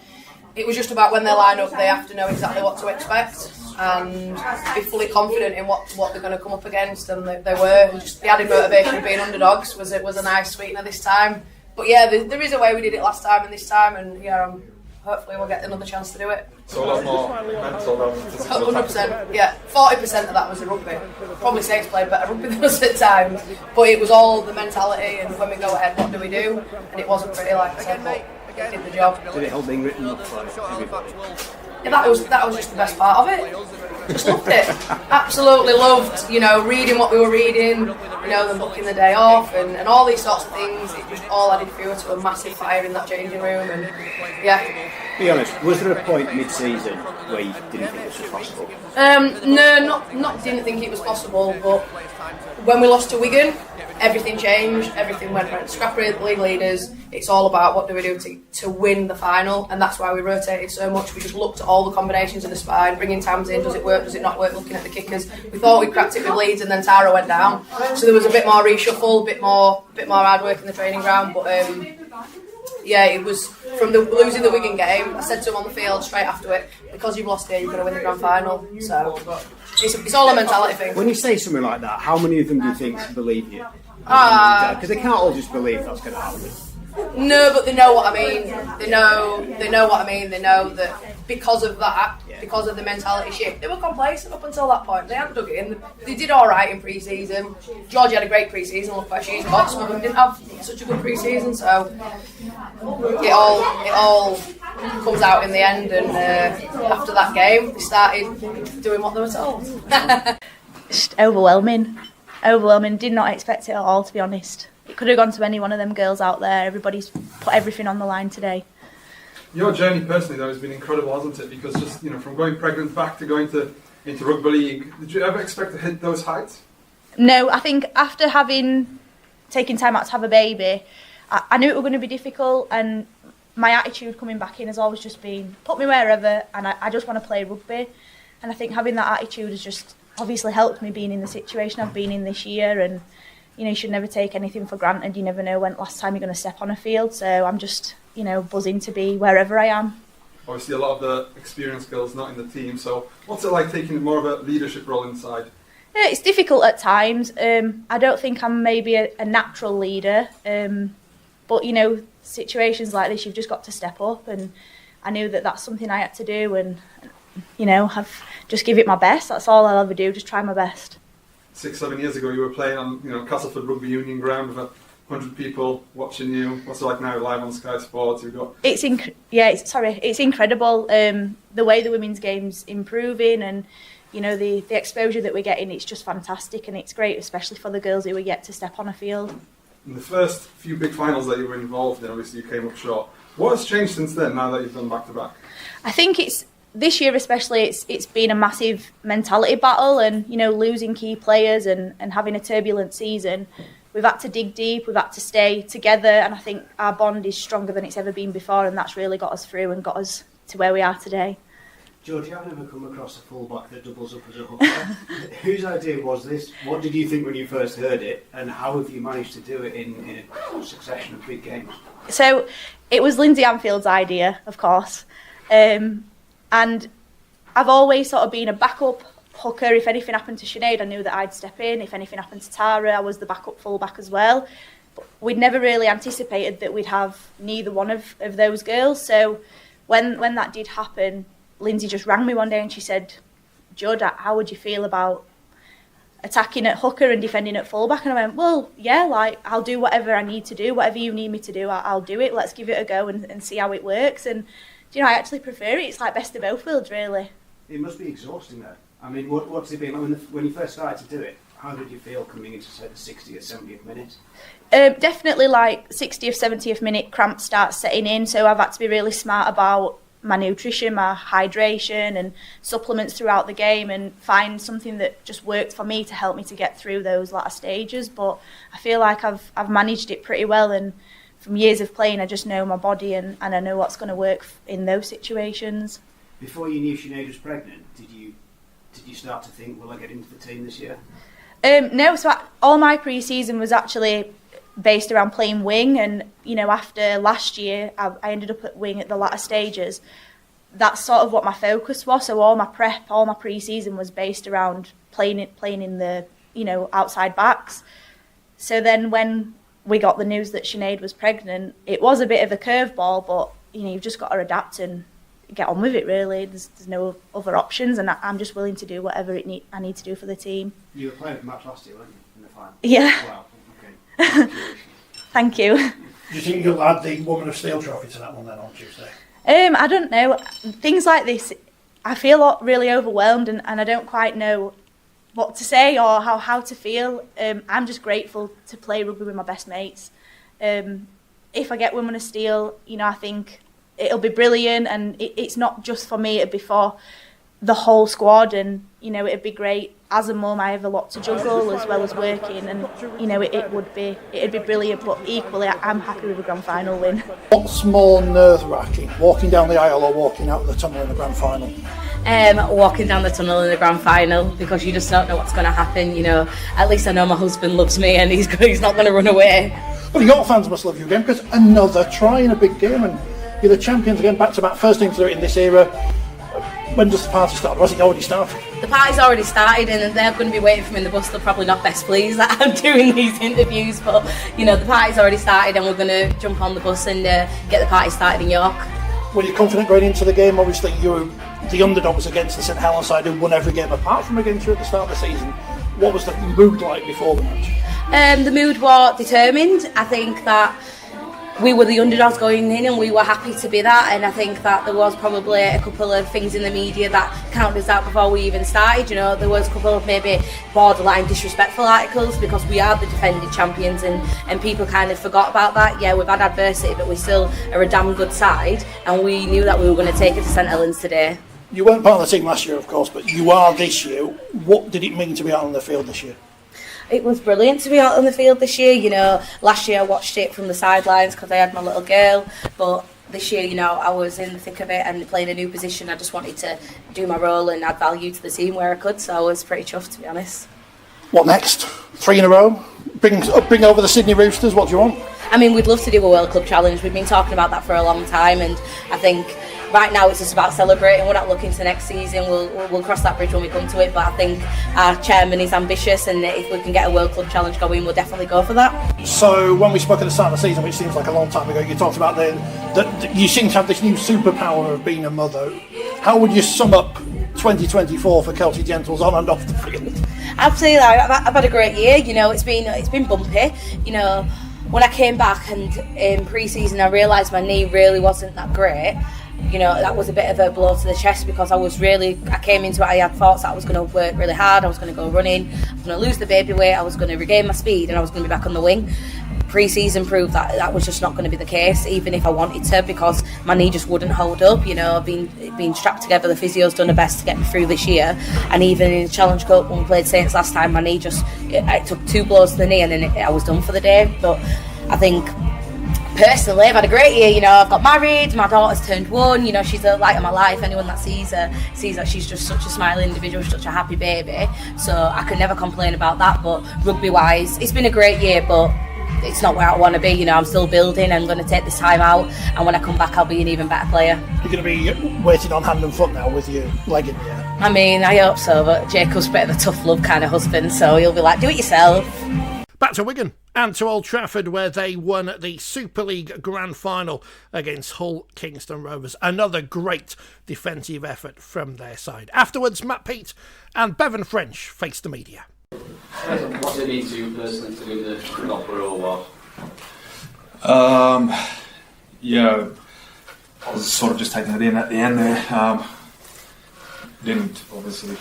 It was just about when they line up, they have to know exactly what to expect and be fully confident in what they're going to come up against, and they were. And just the added motivation of being underdogs was a nice sweetener this time. But yeah, there is a way we did it last time and this time, and hopefully we'll get another chance to do it. So a lot more mental than physical. 100%, yeah. 40% of that was the rugby. Probably Saints played better rugby than us at times, but it was all the mentality and when we go ahead, what do we do? And it wasn't pretty, like I said, but it did the job. Did it help being written up for everybody? Yeah, that was just the best part of it. Just loved it. Absolutely loved, reading what we were reading, them booking the day off and all these sorts of things. It just all added fuel to a massive fire in that changing room, and yeah. Be honest, was there a point mid-season where you didn't think this was possible? No, not didn't think it was possible, but when we lost to Wigan, everything changed, everything went right. Scrappy league leaders, it's all about what do we do to win the final, and that's why we rotated so much. We just looked at all the combinations of the spine, bringing Tams in, does it work, does it not work, looking at the kickers. We thought we cracked it with Leeds, and then Tara went down, so there was a bit more reshuffle, a bit more hard work in the training ground, but yeah, it was from losing the Wigan game. I said to him on the field straight after it, because you've lost here, you're going to win the grand final. So it's all a mentality thing. When you say something like that, how many of them do you think believe you? Because they can't all just believe that's going to happen. No, but they know what I mean. They know what I mean. They know that because of that, because of the mentality shift, they were complacent up until that point. They hadn't dug it in. They did all right in pre-season. Georgie had a great pre-season. Look where she's got. Some of them didn't have such a good pre-season, so it all comes out in the end. And after that game, they started doing what they were told. Just overwhelming. Did not expect it at all, to be honest. It could have gone to any one of them girls out there. Everybody's put everything on the line today. Your journey personally, though, has been incredible, hasn't it? Because just from going pregnant back to going into Rugby League, did you ever expect to hit those heights? No, I think after taking time out to have a baby, I knew it was going to be difficult, and my attitude coming back in has always just been, put me wherever, and I just want to play rugby. And I think having that attitude has just obviously helped me being in the situation I've been in this year, and you should never take anything for granted. You never know when last time you're going to step on a field, so I'm just buzzing to be wherever I am. Obviously a lot of the experienced girls not in the team, so what's it like taking more of a leadership role inside? Yeah, it's difficult at times. I don't think I'm maybe a natural leader, but situations like this you've just got to step up, and I knew that that's something I had to do, and have just give it my best. That's all I'll ever do, just try my best. 6-7 years ago you were playing on Castleford Rugby Union ground with 100 people watching you. What's it like now, live on Sky Sports? You've got it's incredible. The way the women's game's improving, and the exposure that we're getting, it's just fantastic, and it's great, especially for the girls who we get to step on a field. In the first few big finals that you were involved in, obviously you came up short. What has changed since then, now that you've done back to back? I think this year especially, it's been a massive mentality battle, and losing key players and having a turbulent season. We've had to dig deep, we've had to stay together, and I think our bond is stronger than it's ever been before, and that's really got us through and got us to where we are today. Georgie, I've never come across a fullback that doubles up as a hooker. Whose idea was this? What did you think when you first heard it, and how have you managed to do it in a succession of big games? So it was Lindsay Anfield's idea, of course. And I've always sort of been a backup hooker. If anything happened to Sinead, I knew that I'd step in. If anything happened to Tara, I was the backup fullback as well. But we'd never really anticipated that we'd have neither one of those girls. So when that did happen, Lindsay just rang me one day and she said, "Judd, how would you feel about attacking at hooker and defending at fullback, and I went, well, yeah, like, I'll do whatever I need to do, whatever you need me to do, I'll do it. Let's give it a go and see how it works. And you know, I actually prefer it. It's like best of both worlds, really. It must be exhausting though. I mean, what's it been like when you first started to do it? How did you feel coming into, say, the 60th, 70th minute? Definitely like 60th, 70th minute cramps start setting in, so I've had to be really smart about my nutrition, my hydration and supplements throughout the game, and find something that just worked for me to help me to get through those latter stages. But I feel like I've managed it pretty well, and from years of playing I just know my body and I know what's going to work in those situations. Before you knew Sinead was pregnant, did you start to think, will I get into the team this year? No, so all my pre-season was actually based around playing wing, and you know, after last year I ended up at wing at the latter stages. That's sort of what my focus was, so all my prep, all my pre-season was based around playing in the, you know, outside backs. So then when we got the news that Sinead was pregnant, it was a bit of a curveball, but you know, you've just got to adapt and get on with it, really. There's no other options, and I'm just willing to do whatever I need to do for the team. You were playing a match last year, weren't you, in the final? Yeah. Wow, okay. Thank you. Do you think you'll add the Woman of Steel trophy to that one then on Tuesday? I don't know. Things like this, I feel really overwhelmed, and I don't quite know what to say or how to feel. I'm just grateful to play rugby with my best mates. If I get Women of Steel, you know, I think it'll be brilliant, and it's not just for me, it'd be for the whole squad, and you know, it'd be great. As a mum, I have a lot to juggle as well as working, and you know, it'd be brilliant, but equally I'm happy with a grand final win. What's more nerve-wracking, walking down the aisle or walking out of the tunnel in the grand final? Walking down the tunnel in the grand final, because you just don't know what's going to happen. You know, at least I know my husband loves me and he's not going to run away. Well, your fans must love you again, because another try in a big game, and you're the champions again, back to back, first team to do it in this era. When does the party start? Was it already started? The party's already started, and they're going to be waiting for me in the bus. They're probably not best pleased that I'm doing these interviews, but you know, the party's already started, and we're going to jump on the bus and get the party started in York. Were you confident going into the game? Obviously, you were the underdogs against the St Helens side who won every game apart from against you at the start of the season. What was the mood like before the match? The mood was determined. I think that we were the underdogs going in, and we were happy to be that, and I think that there was probably a couple of things in the media that counted us out before we even started. You know, there was a couple of maybe borderline disrespectful articles, because we are the defending champions, and people kind of forgot about that. Yeah, we've had adversity, but we still are a damn good side, and we knew that we were going to take it to St Helens today. You weren't part of the team last year, of course, but you are this year. What did it mean to be out on the field this year? It was brilliant to be out on the field this year. You know, last year I watched it from the sidelines because I had my little girl, but this year, you know, I was in the thick of it and playing a new position. I just wanted to do my role and add value to the team where I could, so I was pretty chuffed, to be honest. What next? 3 in a row? Bring over the Sydney Roosters, what do you want? I mean, we'd love to do a World Club Challenge. We've been talking about that for a long time, and I think right now it's just about celebrating. We're not looking to next season. We'll cross that bridge when we come to it, but I think our chairman is ambitious, and if we can get a World Club Challenge going, we'll definitely go for that. So when we spoke at the start of the season, which seems like a long time ago, you talked about that you seem to have this new superpower of being a mother. How would you sum up 2024 for Kelsey Gentles on and off the field? I'd say that I've had a great year. You know, it's been bumpy. You know, when I came back and in pre-season, I realised my knee really wasn't that great. You know, that was a bit of a blow to the chest, because I came into it, I had thoughts that I was going to work really hard, I was going to go running, I was going to lose the baby weight, I was going to regain my speed, and I was going to be back on the wing. Pre-season proved that was just not going to be the case, even if I wanted to, because my knee just wouldn't hold up. You know, being strapped together, the physio's done the best to get me through this year, and even in the Challenge Cup when we played Saints last time, my knee it took 2 blows to the knee, and then I was done for the day. But I think personally, I've had a great year. You know, I've got married, my daughter's turned 1, you know, she's the light of my life. Anyone that sees her sees that she's just such a smiling individual, such a happy baby, so I can never complain about that. But rugby wise, it's been a great year, but it's not where I want to be. You know, I'm still building. I'm going to take this time out, and when I come back I'll be an even better player. You're going to be waiting on hand and foot now with your leg in the air? I mean, I hope so, but Jacob's a bit of a tough love kind of husband, so he'll be like, do it yourself. Back to Wigan and to Old Trafford, where they won the Super League Grand Final against Hull Kingston Rovers. Another great defensive effort from their side. Afterwards, Matt Peat and Bevan French faced the media. What's it mean to you personally to win the Opera Award? Yeah, I was sort of just taking it in at the end there. Didn't obviously.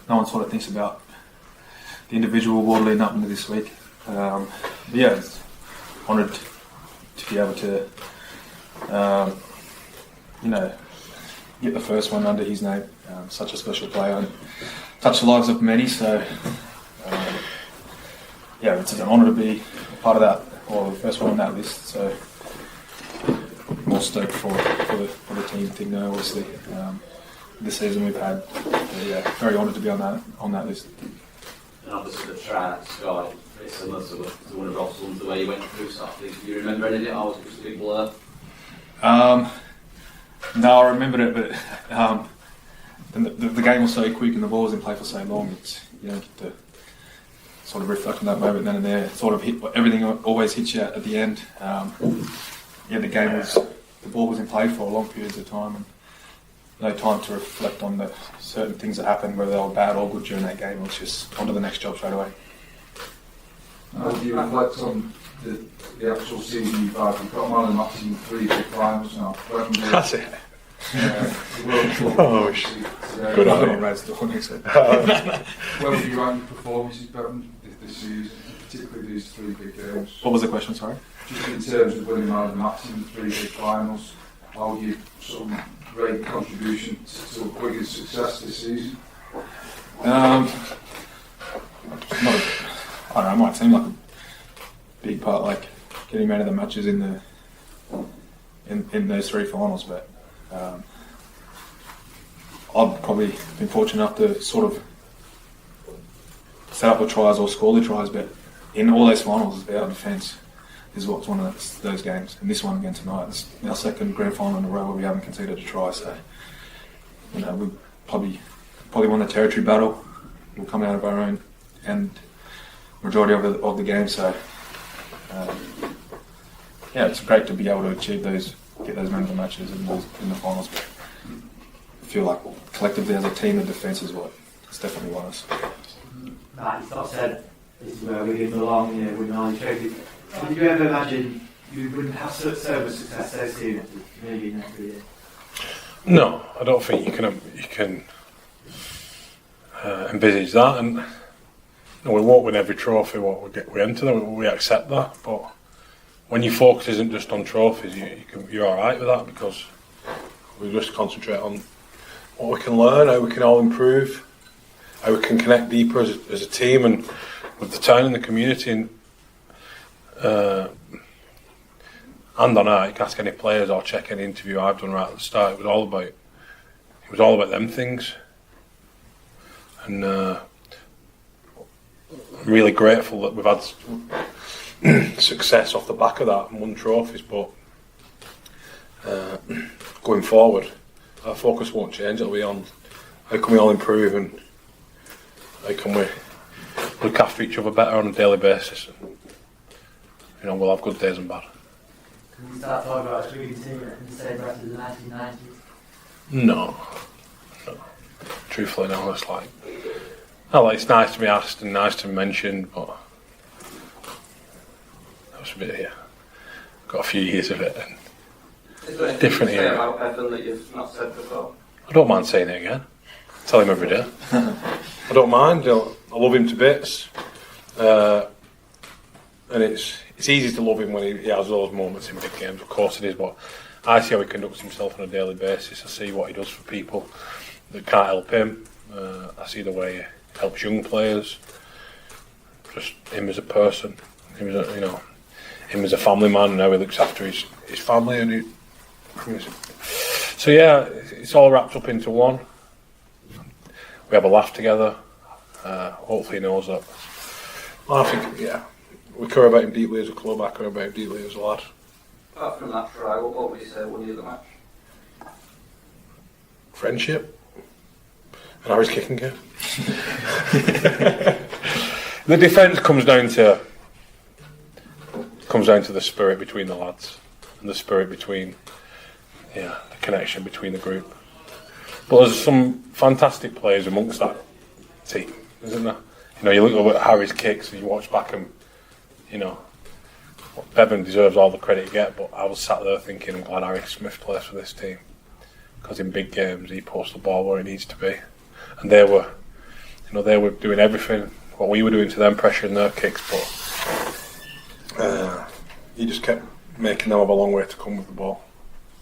No one sort of thinks about the individual award leading up into this week. Yeah, it's honoured to be able to, get the first one under his name. Such a special player and touched the lives of many. So, it's an honour to be part of that, or the first one on that list. So, more stoked for the team thing now, obviously. This season we've had, very honoured to be on that list. And obviously the try that scored, very similar to one of Rob's ones, the way he went through stuff. Do you remember any of it, or was it just a big blur? No, I remembered it, but the game was so quick and the ball was in play for so long. It's to sort of reflect on that moment then and there. Sort of everything always hits you at the end. The ball was in play for long periods of time, and no time to reflect on the certain things that happened, whether they were bad or good during that game. It was just on to the next job straight away. How do you reflect on the actual season you've had? You've got man of the match in 3 big finals now. Wembley, That's it. World Cup, Good on him, Reds. Where would you rank your performances better this season, particularly these 3 big games? What was the question, sorry? Just in terms of winning man of the match in 3 big finals, how would you sort of rate contribution to Wigan's success this season? I don't know, it might seem like a big part, like getting man of the matches in those 3 finals, but I've probably been fortunate enough to sort of set up the tries or score the tries, but in all those finals, our defence is what's won those games. And this one again tonight is our second grand final in a row where we haven't conceded a try. So, we probably won the territory battle. We'll come out of our own and majority of the game. So, it's great to be able to achieve get those men of the matches in the finals. But I feel like collectively as a team, the defence is it's definitely won us. Matt, you sort of said this is where we belong, with knowledge trophy. Did you ever imagine you wouldn't have so much success so soon, maybe next year? No, I don't think you can envisage that. And we won't win every trophy we enter them. We accept that, but when your focus isn't just on trophies, you're all right with that, because we just concentrate on what we can learn, how we can all improve, how we can connect deeper as a team and with the town and the community. And on that, you can ask any players or check any interview I've done right at the start. It was all about them things, and I'm really grateful that we've had success off the back of that and won trophies. But going forward, our focus won't change. It'll be on how can we all improve and how can we look after each other better on a daily basis. We'll have good days and bad. Can we start talking about a Wigan team in the same breath as the 1990s? No. Truthfully, no. It's it's nice to be asked and nice to be mentioned, but that was a bit here. Got a few years of it. And is there anything different you say here. about Evan that you've not said before? I don't mind saying it again. I tell him every day. I don't mind. I love him to bits. And it's easy to love him when he has those moments in big games. Of course it is, but I see how he conducts himself on a daily basis. I see what he does for people that can't help him. I see the way he helps young players. Just him as a person. Him as a family man, and how he looks after his family. And so it's all wrapped up into one. We have a laugh together. Hopefully he knows that. Well, I think, we care about him deeply as a club. I care about him deeply as a lad. Apart from that try, what would you say won you the match? Friendship. And how he's kicking game. The defence comes down to the spirit between the lads and the spirit between the connection between the group. But there's some fantastic players amongst that team, isn't there? you look at Harry's kicks and you watch back and, Bevan deserves all the credit he gets, but I was sat there thinking, I'm glad Harry Smith plays for this team, because in big games he puts the ball where it needs to be, and they were doing everything what we were doing to them, pressuring their kicks, but he just kept making them have a long way to come with the ball.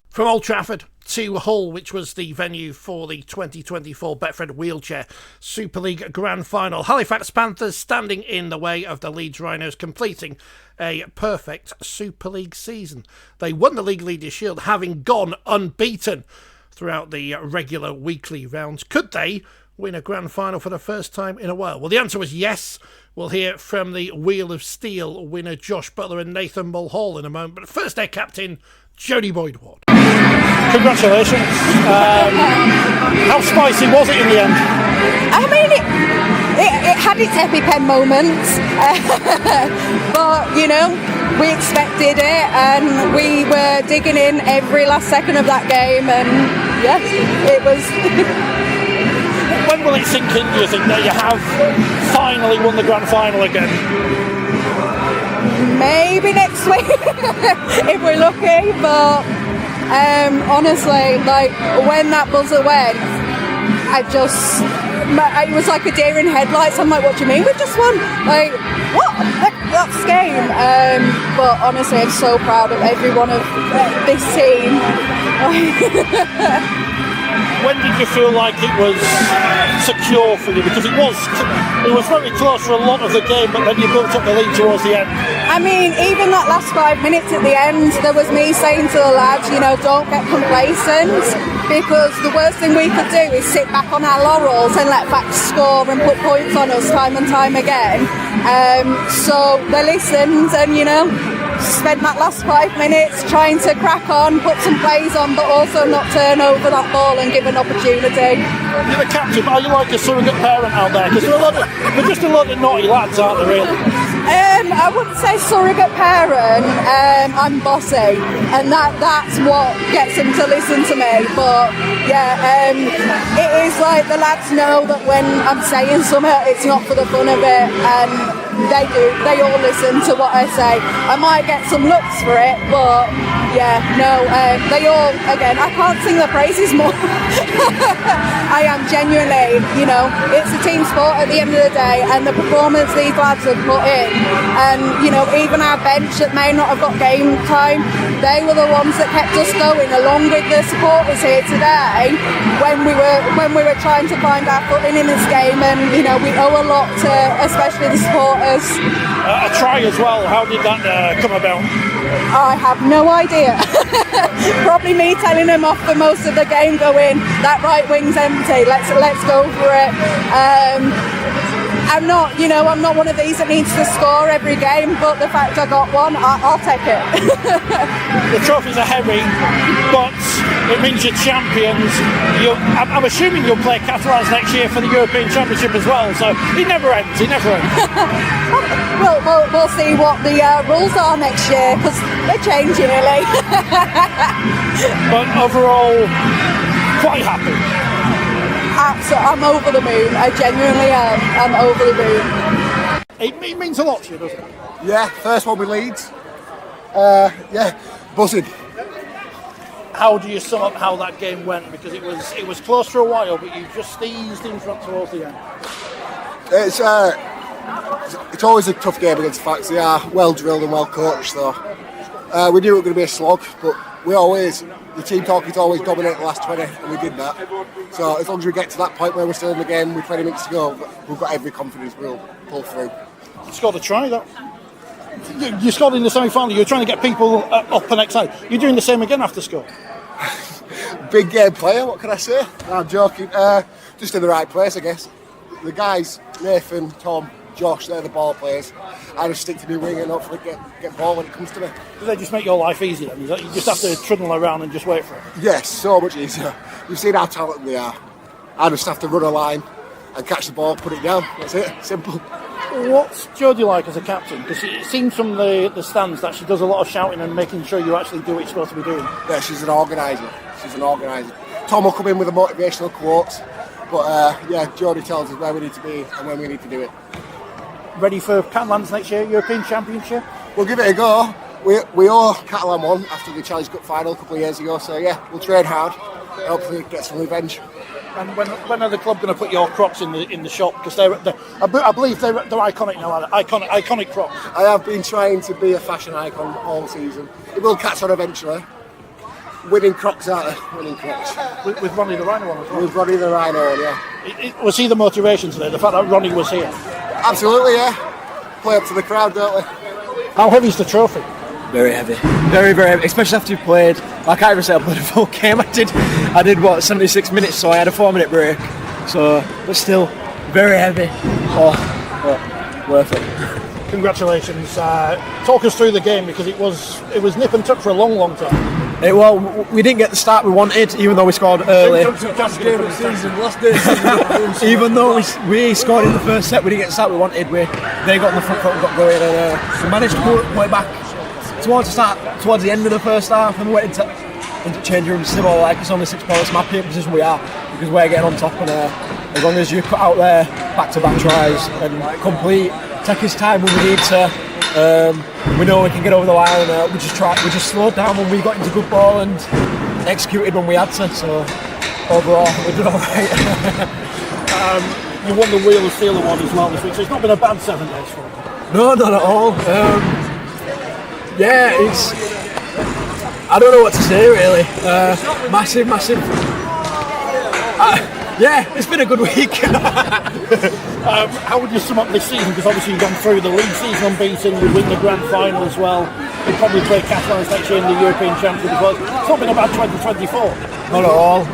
From Old Trafford to Hull, which was the venue for the 2024 Betfred Wheelchair Super League Grand Final. Halifax Panthers standing in the way of the Leeds Rhinos, completing a perfect Super League season. They won the League Leaders' Shield, having gone unbeaten throughout the regular weekly rounds. Could they win a Grand Final for the first time in a while? Well, the answer was yes. We'll hear from the Wheel of Steel winner Josh Butler and Nathan Mulhall in a moment. But first, their captain, Jodie Boyd-Ward. Congratulations. How spicy was it in the end? I mean, it had its EpiPen moments, but we expected it, and we were digging in every last second of that game, and yes, it was. When will it sink in, do you think, that you have finally won the Grand Final again? Maybe next week, if we're lucky, but honestly, when that buzzer went, it was like a deer in headlights. I'm like, what do you mean we just won? What? That's game. But honestly, I'm so proud of every one of this team. When did you feel like it was secure for you? Because it was very close for a lot of the game, but then you built up the lead towards the end. I mean, even that last 5 minutes at the end, there was me saying to the lads, don't get complacent, because the worst thing we could do is sit back on our laurels and let facts score and put points on us time and time again. So they listened and, spent that last 5 minutes trying to crack on, put some plays on, but also not turn over that ball and give an opportunity. You're the captain, but are you like a surrogate parent out there? Because they're just a lot of naughty lads, aren't they, really? I wouldn't say surrogate parent. I'm bossy, and that's what gets them to listen to me. But yeah, it is like the lads know that when I'm saying something, it's not for the fun of it, and they do. They all listen to what I say. I might get some looks for it, but yeah, no, they all, again, I can't sing the praises more. I am genuinely, it's a team sport at the end of the day, and the performance these lads have put in, and even our bench that may not have got game time, they were the ones that kept us going, along with the supporters here today when we were trying to find our footing in this game, and we owe a lot to especially the supporters. A try as well, how did that come about? I have no idea. Probably me telling them off for most of the game, going, that right wing's empty, let's go for it. I'm not one of these that needs to score every game, but the fact I got one, I'll take it. The trophies are heavy, but it means you're champions. I'm assuming you'll play Catalans next year for the European Championship as well, so it never ends. We'll see what the rules are next year, because they change yearly. But overall, quite happy. Absolutely, I'm over the moon. I genuinely am. I'm over the moon. It means a lot to you, doesn't it? Yeah, first one with Leeds. Buzzing. How do you sum up how that game went? Because it was close for a while, but you just eased in front towards the end. It's always a tough game against Fax. They are well drilled and well coached, so we knew it was going to be a slog, but the team talk is always dominate the last 20, and we did that. So as long as we get to that point where we're still in the game with 20 minutes to go, we've got every confidence we'll pull through. You scored a try, though. You scored in the semi-final. You're trying to get people up and excited. You're doing the same again after score. Big game player, what can I say? I'm joking. Just in the right place, I guess. The guys, Nathan, Tom, Josh, they're the ball players. I just stick to my wing and hopefully get ball when it comes to me. Do they just make your life easier? You just have to trundle around and just wait for it? Yes, so much easier. You've seen how talented we are. I just have to run a line and catch the ball, put it down. That's it, simple. What's Jodie like as a captain? Because it seems from the stands that she does a lot of shouting and making sure you actually do what you're supposed to be doing. Yeah, she's an organiser. Tom will come in with the motivational quotes. But Jodie tells us where we need to be and when we need to do it. ready for Catalans next year, European Championship? We'll give it a go. We owe Catalan one after the Challenge Cup final a couple of years ago, so yeah, we'll train hard and hopefully get some revenge. And when are the club going to put your Crocs in the shop? Because I believe they're iconic now, iconic Crocs. I have been trying to be a fashion icon all season. It will catch on eventually. Winning Crocs, aren't they? Winning Crocs. With Ronnie the Rhino on as well? With Ronnie the Rhino, yeah. Was he the motivation today, the fact that Ronnie was here? Absolutely, yeah. Play up to the crowd, don't we? How heavy is the trophy? Very heavy. Very, very heavy, especially after you've played. I can't even say I played a full game. I did what, 76 minutes, so I had a 4-minute break. So, but still, very heavy. But worth it. Congratulations. Talk us through the game, because it was nip and tuck for a long, long time. Well, we didn't get the start we wanted, even though we scored early. Even though we scored in the first set, we didn't get the start we wanted. They got in the front foot and got going, and we managed to pull it back towards the end of the first half, and we went into change rooms. Said, well, like, it's only 6 points. I'm happy in the position we are, because we're getting on top, and as long as you put out there back-to-back tries and complete, take his time when we need to. We know we can get over the line, and we just slowed down when we got into good ball and executed when we had to. So overall, we did all right. You won the Wheel of Steel award as well this week, so it's not been a bad 7 days for you. No, not at all. I don't know what to say really. Massive. Yeah, it's been a good week. How would you sum up this season? Because obviously you've gone through the league season unbeaten, you win the grand final as well. You probably play Catalans next year in the European Championship as well. It's not been a bad 2024. Not at all.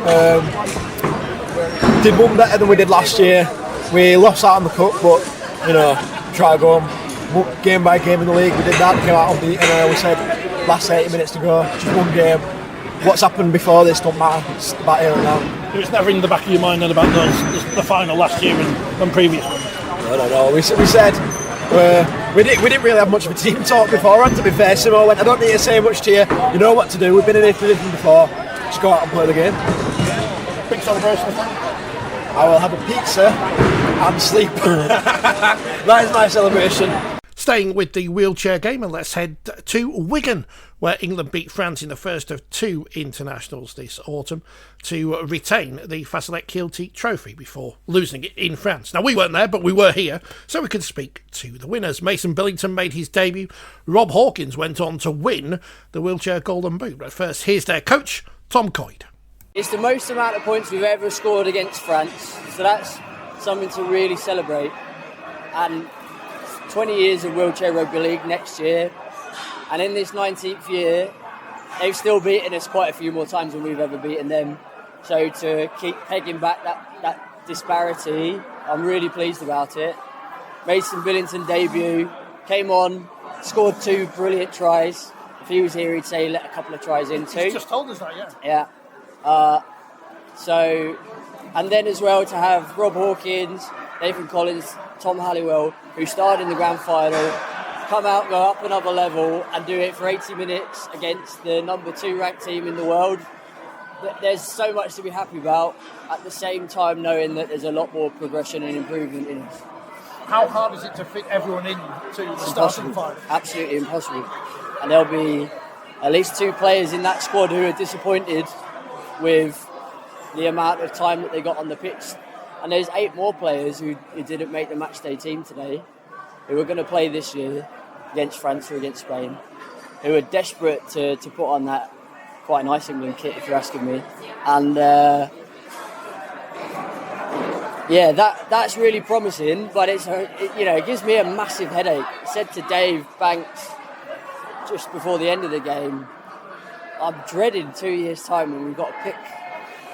Did one better than we did last year. We lost out on the cup, but try to go game by game in the league. We did that, came out unbeaten, and we said last 80 minutes to go, just one game. What's happened before this don't matter. It's about here and now. It was never in the back of your mind then about the final last year and previous ones? No. We said we didn't really have much of a team talk beforehand, to be fair. Simo went, I don't need to say much to you. You know what to do. We've been in Italy before. Just go out and play the game. Big celebration. I will have a pizza and sleep. That is my celebration. Staying with the wheelchair game, and let's head to Wigan, where England beat France in the first of 2 internationals this autumn to retain the Fasilek Kielty trophy before losing it in France. Now, we weren't there, but we were here, so we could speak to the winners. Mason Billington made his debut. Rob Hawkins went on to win the wheelchair golden boot. But first, here's their coach, Tom Coyd. It's the most amount of points we've ever scored against France, so that's something to really celebrate. And 20 years of wheelchair rugby league next year, and in this 19th year they've still beaten us quite a few more times than we've ever beaten them, so to keep pegging back that disparity, I'm really pleased about it. Mason Billington debut, came on, scored 2 brilliant tries. If he was here he'd say he let a couple of tries in too. He's just told us that, yeah. And then as well to have Rob Hawkins, Nathan Collins, Tom Halliwell, who started in the grand final, come out, go up another level and do it for 80 minutes against the number 2 ranked team in the world. There's so much to be happy about, at the same time knowing that there's a lot more progression and improvement in us. How hard is it to fit everyone in to the starting 5? Absolutely impossible. And there'll be at least 2 players in that squad who are disappointed with the amount of time that they got on the pitch. And there's 8 more players who didn't make the matchday team today, who are going to play this year against France or against Spain, who are desperate to put on that quite nice England kit, if you're asking me. And that's really promising, but it gives me a massive headache. I said to Dave Banks just before the end of the game, I'm dreading 2 years' time when we've got to pick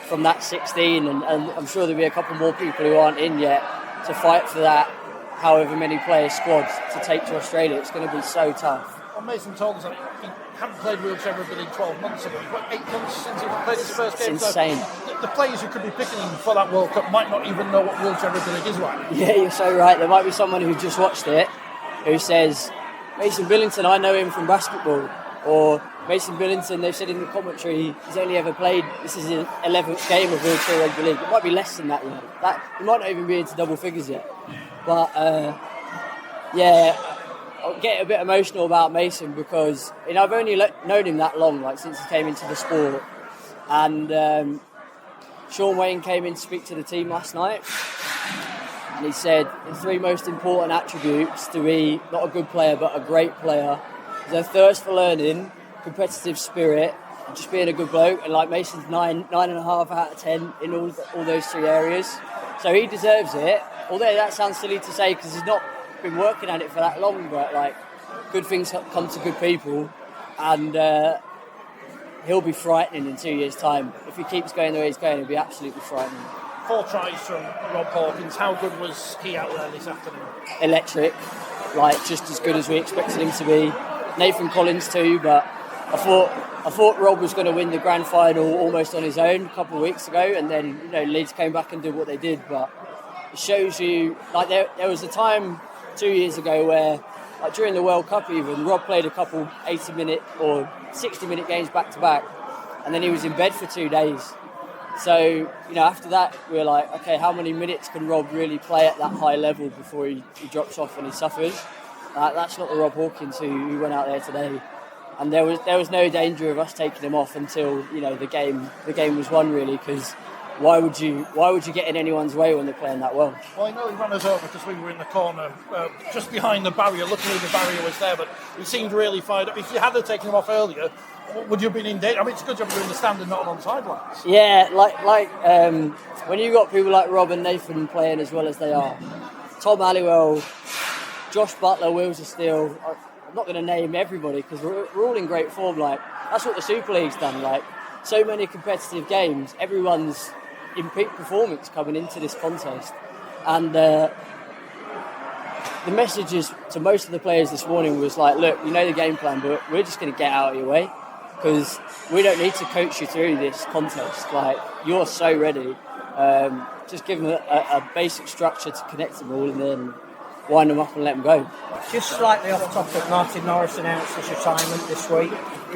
from that 16, and I'm sure there'll be a couple more people who aren't in yet to fight for that however many player squad to take to Australia. It's going to be so tough. Well, Mason told us that he hadn't played wheelchair rugby league 12 months ago. It's like 8 months since he played his first game. It's insane. So the players who could be picking him for that World Cup might not even know what wheelchair rugby league is like. Yeah, you're so right. There might be someone who just watched it who says, Mason Billington, I know him from basketball. Or Mason Billington, they've said in the commentary, he's only ever played, this is his 11th game of wheelchair rugby league. It might be less than that, he might not even be into double figures yet. But Yeah, I'll get a bit emotional about Mason because I've only known him that long, like since he came into the sport. And Sean Wayne came in to speak to the team last night, and he said the 3 most important attributes to be not a good player but a great player is a thirst for learning, competitive spirit, and just being a good bloke. And like Mason's 9.5 out of 10 in all those 3 areas, so he deserves it. Although that sounds silly to say because he's not been working at it for that long, but like good things come to good people, and he'll be frightening in 2 years' time. If he keeps going the way he's going, he'll be absolutely frightening. 4 tries from Rob Hawkins. How good was he out there this afternoon? Electric, like just as good as we expected him to be. Nathan Collins too, but I thought Rob was going to win the grand final almost on his own a couple of weeks ago, and then Leeds came back and did what they did. But it shows you, like there was a time 2 years ago where, like during the World Cup even, Rob played a couple 80-minute or 60-minute games back to back, and then he was in bed for 2 days. So, after that, we were like, okay, how many minutes can Rob really play at that high level before he drops off and he suffers? That's not the Rob Hawkins who went out there today. And there was no danger of us taking him off until the game was won, really, because why would you get in anyone's way when they're playing that well? Well, I know he ran us over because we were in the corner, just behind the barrier. Luckily, the barrier was there, but he seemed really fired up. If you had taken him off earlier, would you have been in danger? I mean, it's a good job you're in the stand and not on sidelines. Yeah, like when you got people like Rob and Nathan playing as well as they are, Tom Halliwell, Josh Butler, Wills of Steel. I'm not going to name everybody because we're all in great form. Like that's what the Super League's done. Like so many competitive games, everyone's in peak performance coming into this contest, and the messages to most of the players this morning was like, look, the game plan, but we're just going to get out of your way because we don't need to coach you through this contest. Like you're so ready. Just give them a basic structure to connect them all, and then wind them up and let them go. Just slightly off topic, Martin Norris announced his retirement this week.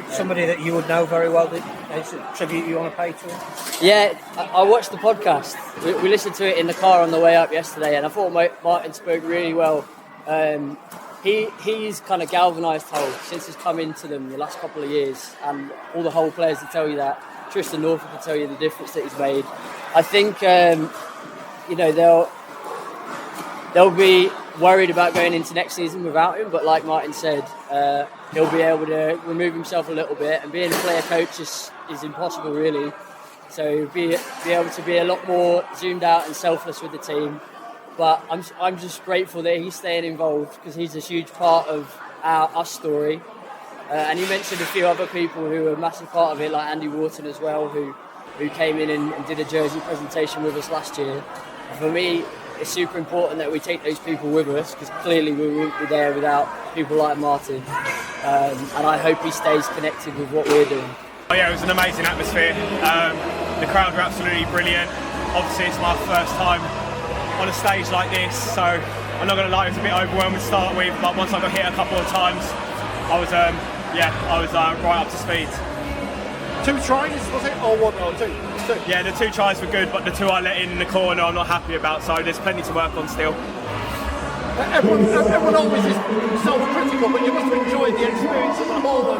Somebody that you would know very well, is a tribute you want to pay to him? Yeah, I watched the podcast. We listened to it in the car on the way up yesterday, and I thought Martin spoke really well. He's kind of galvanised Hull since he's come into them the last couple of years, and all the Hull players will tell you that. Tristan Norfolk will tell you the difference that he's made. I think they'll be worried about going into next season without him, but like Martin said, he'll be able to remove himself a little bit, and being a player coach is impossible really. So be able to be a lot more zoomed out and selfless with the team. But I'm just grateful that he's staying involved because he's a huge part of our story. And you mentioned a few other people who were a massive part of it, like Andy Wharton as well, who came in and did a jersey presentation with us last year. And for me, it's super important that we take those people with us because clearly we wouldn't be there without people like Martin. And I hope he stays connected with what we're doing. Oh yeah, it was an amazing atmosphere. The crowd were absolutely brilliant. Obviously, it's my first time on a stage like this, so I'm not going to lie, it was a bit overwhelming to start with, but once I got hit a couple of times, I was right up to speed. 2 tries, was it? Or 1 or 2? Yeah, the 2 tries were good, but the 2 I let in the corner I'm not happy about, so there's plenty to work on still. Everyone always is self-critical, but you must enjoy the experience of the whole.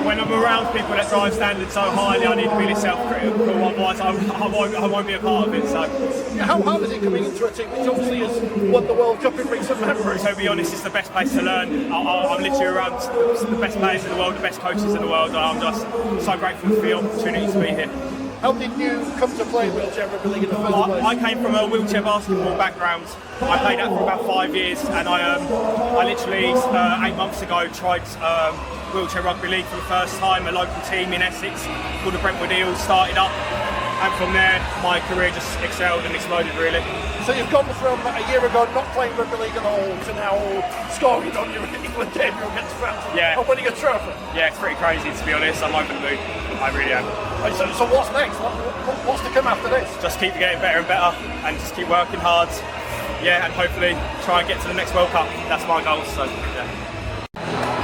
When I'm around people that drive standards so highly, I need to be self-critical, otherwise I won't be a part of it. So, how hard is it coming into a team which obviously has won the World Cup in recent memory? To be honest, it's the best place to learn. I'm literally around the best players in the world, the best coaches in the world, and I'm just so grateful for the opportunity to be here. How did you come to play wheelchair rugby league in the first place? I came from a wheelchair basketball background. I played that for about 5 years, and I literally 8 months ago tried wheelchair rugby league for the first time. A local team in Essex called the Brentwood Eels started up, and from there my career just excelled and exploded really. So you've gone from a year ago not playing rugby league at all to now scoring on your England debut against France and winning a trophy. Yeah, it's pretty crazy to be honest. I'm over the moon. I really am. So what's next? What's to come after this? Just keep getting better and better, and just keep working hard. Yeah, and hopefully try and get to the next World Cup. That's my goal. So yeah.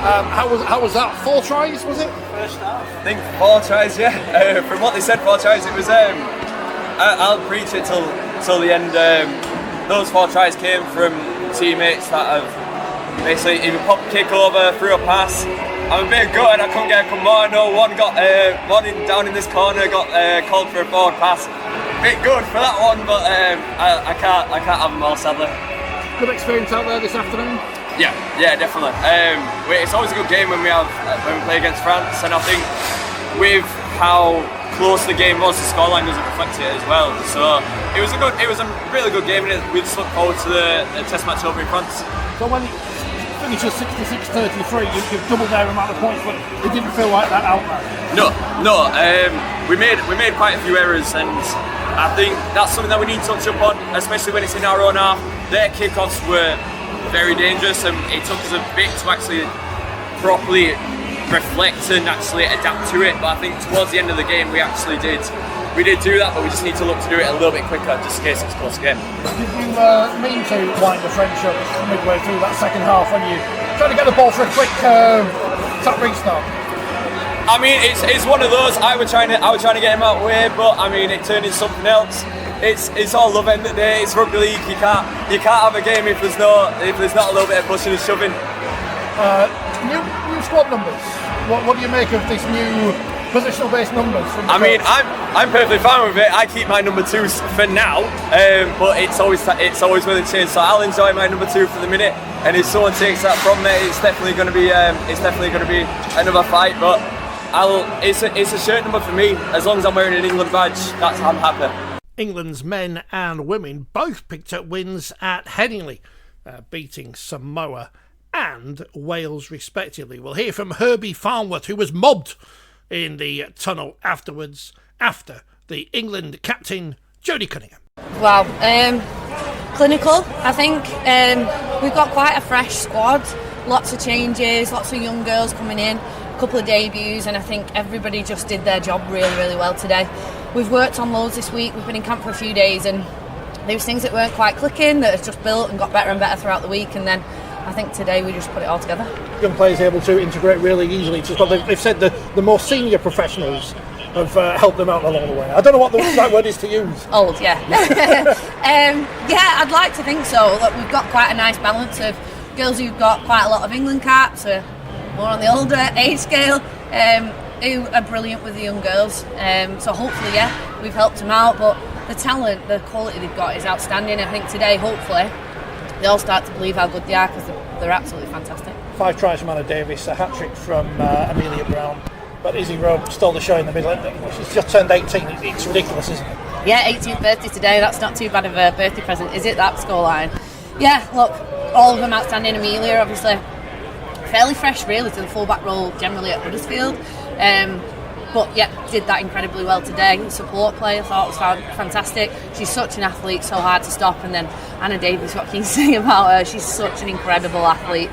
How was that? 4 tries, was it? First half. I think 4 tries, yeah. From what they said, 4 tries. It was. I'll preach it till the end. Those 4 tries came from teammates that have basically either pop kick over, through a pass. I'm a bit gutted I couldn't get a come more. No one got down in this corner got called for a forward pass. Bit good for that one, but I can't have them all, sadly. Good experience out there this afternoon. Yeah, definitely. It's always a good game when we play against France, and I think with how close the game was, the scoreline doesn't reflect it as well. So it was a really good game, and we just look forward to the test match over in France. So when it finishes 66-33, you've doubled their amount of points, but it didn't feel like that out there. No. We made quite a few errors, and I think that's something that we need to touch up on, especially when it's in our own half. Their kickoffs were very dangerous, and it took us a bit to actually properly reflect and actually adapt to it. But I think towards the end of the game, we did do that, but we just need to look to do it a little bit quicker, just in case it's a close game. Did you mean to wind the French up midway through that second half when you trying to get the ball for a quick tap restart? I mean, it's one of those. I was trying to get him out of the way, but I mean, it turned into something else. It's all love end of the day. It's rugby league. You can't have a game if there's not a little bit of pushing and shoving. New squad numbers. What do you make of this new positional based numbers? I mean, I'm perfectly fine with it. I keep my number 2s for now, but it's always willing to change. So I'll enjoy my number 2 for the minute, and if someone takes that from me, it's definitely going to be another fight. But it's a shirt number for me. As long as I'm wearing an England badge, I'm happy. England's men and women both picked up wins at Headingley, beating Samoa and Wales respectively. We'll hear from Herbie Farnworth, who was mobbed in the tunnel afterwards, after the England captain Jodie Cunningham. Wow, clinical. I think we've got quite a fresh squad, lots of changes, lots of young girls coming in, a couple of debuts, and I think everybody just did their job really, really well today. We've worked on loads this week. We've been in camp for a few days, and there was things that weren't quite clicking that have just built and got better and better throughout the week, and then I think today we just put it all together. Young players able to integrate really easily. They've said the more senior professionals have helped them out along the way. I don't know what the right word is to use. Old, yeah. Yeah, I'd like to think so. Look, we've got quite a nice balance of girls who've got quite a lot of England caps, more on the older age scale, who are brilliant with the young girls. So hopefully, yeah, we've helped them out. But the talent, the quality they've got is outstanding. I think today, hopefully, they all start to believe how good they are, because they're absolutely fantastic. 5 tries from Anna Davis, a hat-trick from Amelia Brown, but Izzy Rowe stole the show in the middle. She's just turned 18, it's ridiculous, isn't it? Yeah, 18th birthday today, that's not too bad of a birthday present, is it, that scoreline? Yeah, look, all of them outstanding. Amelia, obviously, fairly fresh really to the full-back role generally at Huddersfield. But yeah, did that incredibly well today. Support play, I thought was fantastic. She's such an athlete, so hard to stop. And then Anna Davis, what can you say about her? She's such an incredible athlete.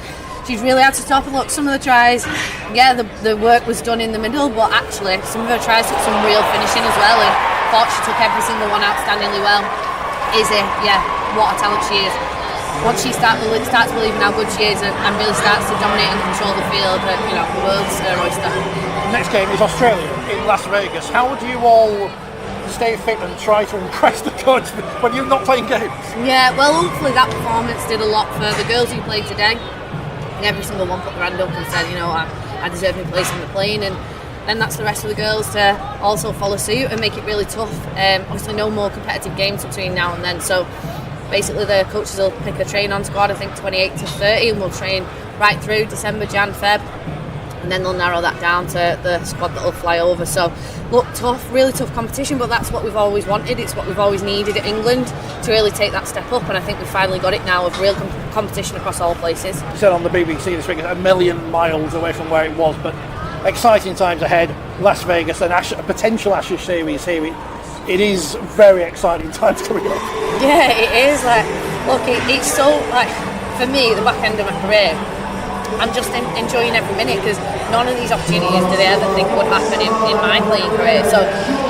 She's really hard to stop. And look, some of the tries, yeah, the work was done in the middle, but actually some of her tries took some real finishing as well. And thought she took every single one outstandingly well. Izzy, yeah, what a talent she is. Once she starts believing how good she is and really starts to dominate and control the field, the world's her oyster. Next game is Australia in Las Vegas. How do you all stay fit and try to impress the coach when you're not playing games? Yeah, well, hopefully that performance did a lot for the girls who played today. And every single one put their hand up and said, I deserve my place in the plane. And then that's the rest of the girls to also follow suit and make it really tough. Obviously, no more competitive games between now and then. So basically, the coaches will pick a train-on squad, I think 28 to 30, and we'll train right through December, Jan, Feb. And then they'll narrow that down to the squad that will fly over. So, look, tough, really tough competition, but that's what we've always wanted. It's what we've always needed at England to really take that step up, and I think we've finally got it now of real competition across all places. You said on the BBC this week, it's a million miles away from where it was, but exciting times ahead. Las Vegas, and a potential Ashes series here. It is very exciting times coming up. Yeah, it is. Look, it's so, for me, the back end of my career, I'm just enjoying every minute, because none of these opportunities did I ever think would happen in my playing career. So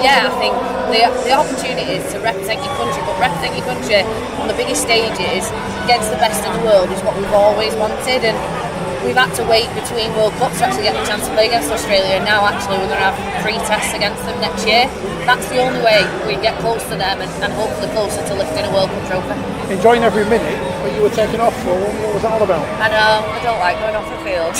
yeah, I think the opportunity is to represent your country, but represent your country on the biggest stages against the best in the world is what we've always wanted. And we've had to wait between World Cups to actually get the chance to play against Australia, and now actually we're going to have 3 tests against them next year. That's the only way we get close to them and hopefully closer to lifting a World Cup trophy. Enjoying every minute. when you were taken off? Or what was that all about? I know, I don't like going off the field.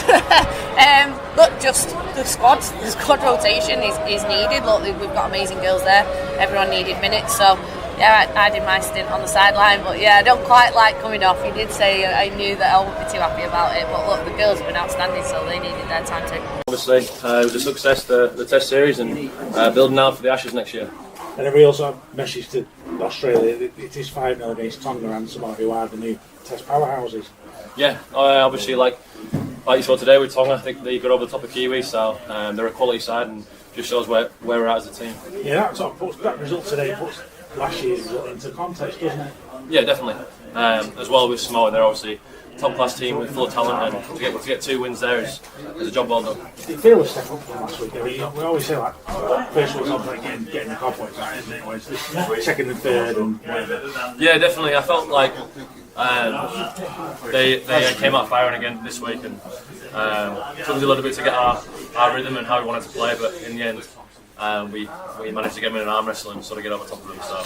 Look, just the squad rotation is needed. Look, we've got amazing girls there. Everyone needed minutes, so yeah, I did my stint on the sideline. But yeah, I don't quite like coming off. You did say I knew that I wouldn't be too happy about it, but look, the girls have been outstanding, so they needed their time too. Obviously, it was a success, the Test series, and building out for the Ashes next year. And a real sort of message to Australia, it is 5-0 against Tonga and Samoa, who are the new Test powerhouses. Yeah, obviously, like you saw today with Tonga, I think they got over the top of Kiwi, so they're a quality side and just shows where we're at as a team. Yeah, that sort of puts that result today puts last year's result into context, doesn't it? Yeah, definitely. As well with Samoa, they're obviously a top-class team with full of talent, and to get 2 wins there is a job well done. Did you feel a step up from last week? I mean, we always say like first one's not like getting the cobwebs out, isn't it? Or it's second and third and whatever. Yeah, definitely. I felt like they came out firing again this week, and took us a little bit to get our rhythm and how we wanted to play, but in the end we managed to get them in an arm wrestle and sort of get over top of them, so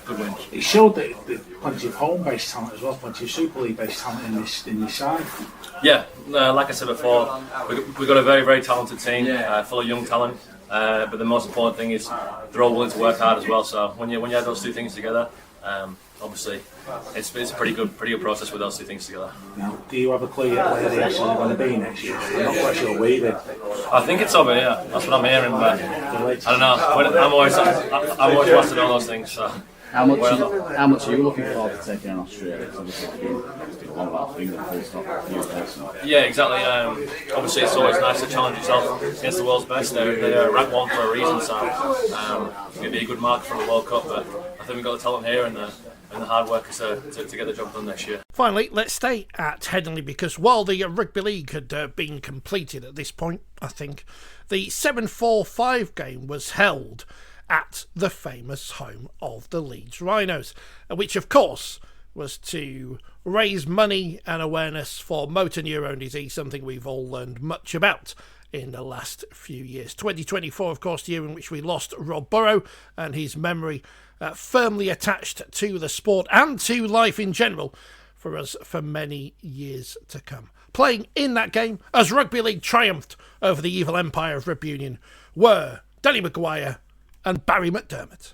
good win. It showed that there's plenty of home-based talent as well, plenty of Super League-based talent in this side. Yeah, like I said before, we've got a very, very talented team, full of young talent, but the most important thing is they're all willing to work hard as well, so when you add those 2 things together, obviously it's a pretty good process with those 2 things together. Now, do you have a clue yet where the Ashes are going to be next year? I'm not quite sure we did. I think it's over here, that's what I'm hearing, but I don't know, I'm always watching all those things, so. How much are you looking forward to taking on Australia? Because obviously it's been one of our fingers full stop for you personally. Yeah, exactly. Obviously it's always nice to challenge yourself against the world's best. They're ranked 1 for a reason, so it's going to be a good mark for the World Cup, but I think we've got the talent here and the hard work to get the job done next year. Finally, let's stay at Headingley, because while the Rugby League had been completed at this point, I think, the 7-4-5 game was held at the famous home of the Leeds Rhinos, which of course was to raise money and awareness for motor neurone disease, something we've all learned much about in the last few years. 2024, of course, the year in which we lost Rob Burrow, and his memory firmly attached to the sport and to life in general for us for many years to come. Playing in that game as Rugby League triumphed over the evil empire of rugby union were Danny Maguire and Barry McDermott.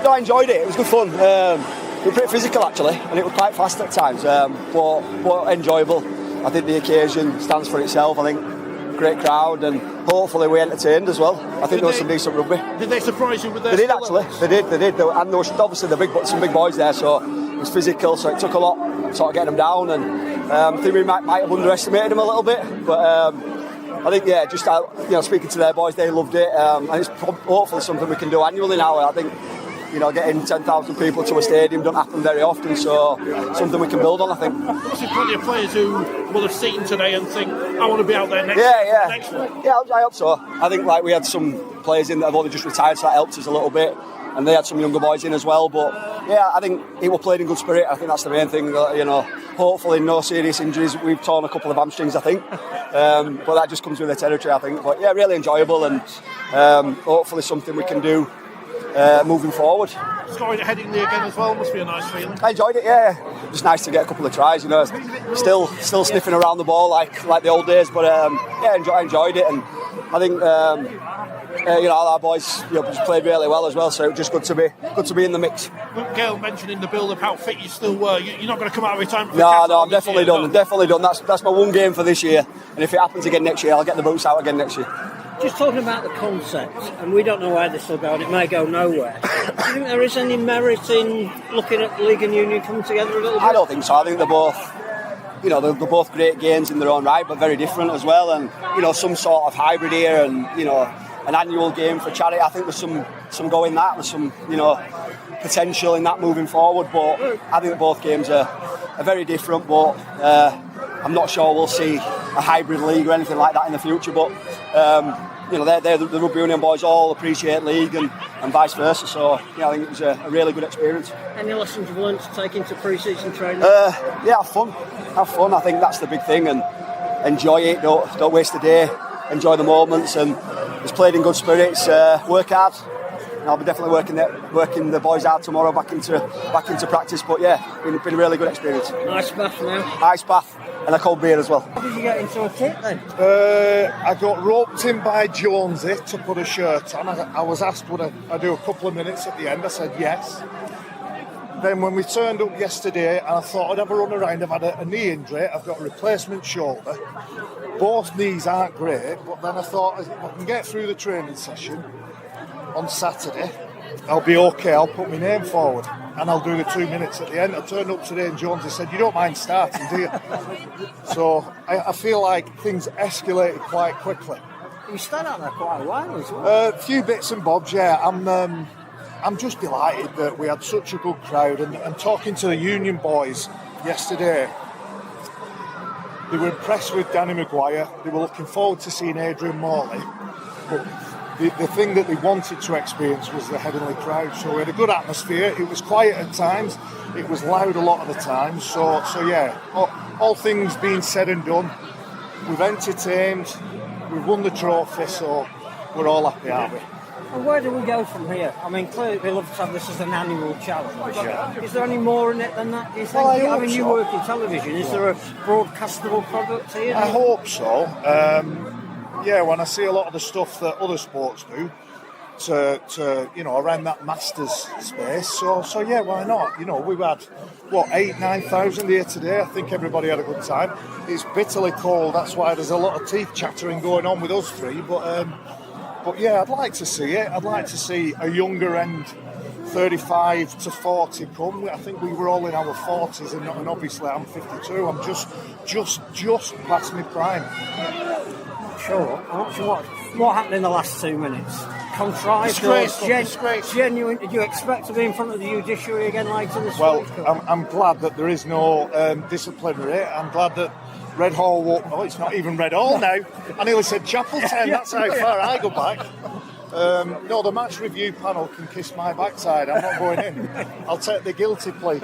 No, I enjoyed it. It was good fun. We were pretty physical actually, and it was quite fast at times, but enjoyable. I think the occasion stands for itself. I think great crowd, and hopefully we entertained as well. I think there was some decent rugby. Did they surprise you with their? They did actually. They did. And there was obviously some big boys there, so it was physical. So it took a lot, sort of getting them down, and I think we might have underestimated them a little bit, but. I think, just speaking to their boys, they loved it, and it's hopefully something we can do annually now. I think, getting 10,000 people to a stadium don't happen very often, so something we can build on, I think. There's plenty of players who will have seen today and think, I want to be out there next one. Yeah, I hope so. I think we had some players in that have only just retired, so that helped us a little bit, and they had some younger boys in as well, but yeah, I think it was played in good spirit. I think that's the main thing, hopefully no serious injuries. We've torn a couple of hamstrings, I think, but that just comes with the territory, I think. But yeah, really enjoyable, and hopefully something we can do moving forward. Scoring at Headingley again as well must be a nice feeling. I enjoyed it, yeah. Just nice to get a couple of tries, Still sniffing around the ball like the old days, but yeah, I enjoyed it, and I think our boys just played really well as well, so it was just good to be in the mix. Gail mentioned in the build-up how fit you still were. You're not going to come out of retirement? No, I'm definitely done. Definitely done. That's my one game for this year, and if it happens again next year, I'll get the boots out again next year. Just talking about the concept, and we don't know where this will go, and it may go nowhere. Do you think there is any merit in looking at the League and Union coming together a little bit? I don't think so. I think they're both, they're both great games in their own right, but very different as well. And some sort of hybrid here, and an annual game for charity. I think there's some go in that. There's some potential in that moving forward. But I think both games are very different. But I'm not sure we'll see a hybrid league or anything like that in the future. But they're the Rugby Union boys all appreciate league and vice versa. So I think it was a really good experience. Any lessons you've learned to take into pre-season training? Have fun. I think that's the big thing, and enjoy it. Don't waste the day. Enjoy the moments, and it's played in good spirits. Work hard. I'll be definitely working the boys out tomorrow back into practice. But yeah, been a really good experience. Ice bath now. Ice bath and a cold beer as well. How did you get into a kit then? I got roped in by Jonesy to put a shirt on. I was asked would I do a couple of minutes at the end. I said yes. Then when we turned up yesterday, and I thought I'd have a run around, I've had a knee injury, I've got a replacement shoulder. Both knees aren't great, but then I thought if I can get through the training session on Saturday, I'll be okay, I'll put my name forward and I'll do the 2 minutes at the end. I turned up today and Jonesy said, you don't mind starting, do you? So I feel like things escalated quite quickly. You stayed out there quite a while as well. A few bits and bobs, yeah. I'm just delighted that we had such a good crowd, and talking to the Union boys yesterday, they were impressed with Danny Maguire. They were looking forward to seeing Adrian Morley, but the thing that they wanted to experience was the Headingley crowd. So we had a good atmosphere. It was quiet at times, it was loud a lot of the time. So yeah, all things being said and done, we've entertained, we've won the trophy, so we're all happy, aren't we? And where do we go from here? I mean, clearly we love to have this as an annual challenge. Is there any more in it than that, do you think? Well, I mean, you work in television. Is there a broadcastable product here? I hope so. Yeah, when I see a lot of the stuff that other sports do to around that Masters space. So yeah, why not? We've had, 8,000-9,000 here today. I think everybody had a good time. It's bitterly cold. That's why there's a lot of teeth chattering going on with us three. But yeah, I'd like to see it. I'd like to see a younger end, 35 to 40 come. I think we were all in our 40s, and obviously I'm 52. I'm just past my prime. Sure. I'm not sure what happened in the last 2 minutes. Contrived or genuine? Did you expect to be in front of the judiciary again later this week? Well, I'm glad that there is no disciplinary. I'm glad that Red Hall won't. Oh, it's not even Red Hall now. I nearly said Chapeltown. That's how far I go back. No, the match review panel can kiss my backside. I'm not going in. I'll take the guilty plea.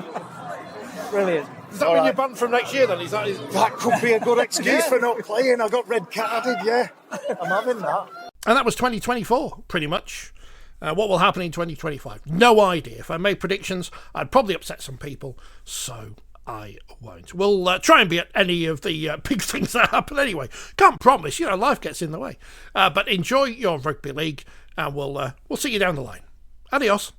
Brilliant. Does that mean you're banned from next year then? That could be a good excuse for not playing. I got red carded, yeah. I'm having that. And that was 2024, pretty much. What will happen in 2025? No idea. If I made predictions, I'd probably upset some people, so I won't. We'll try and be at any of the big things that happen anyway. Can't promise, life gets in the way. But enjoy your rugby league, and we'll see you down the line. Adios.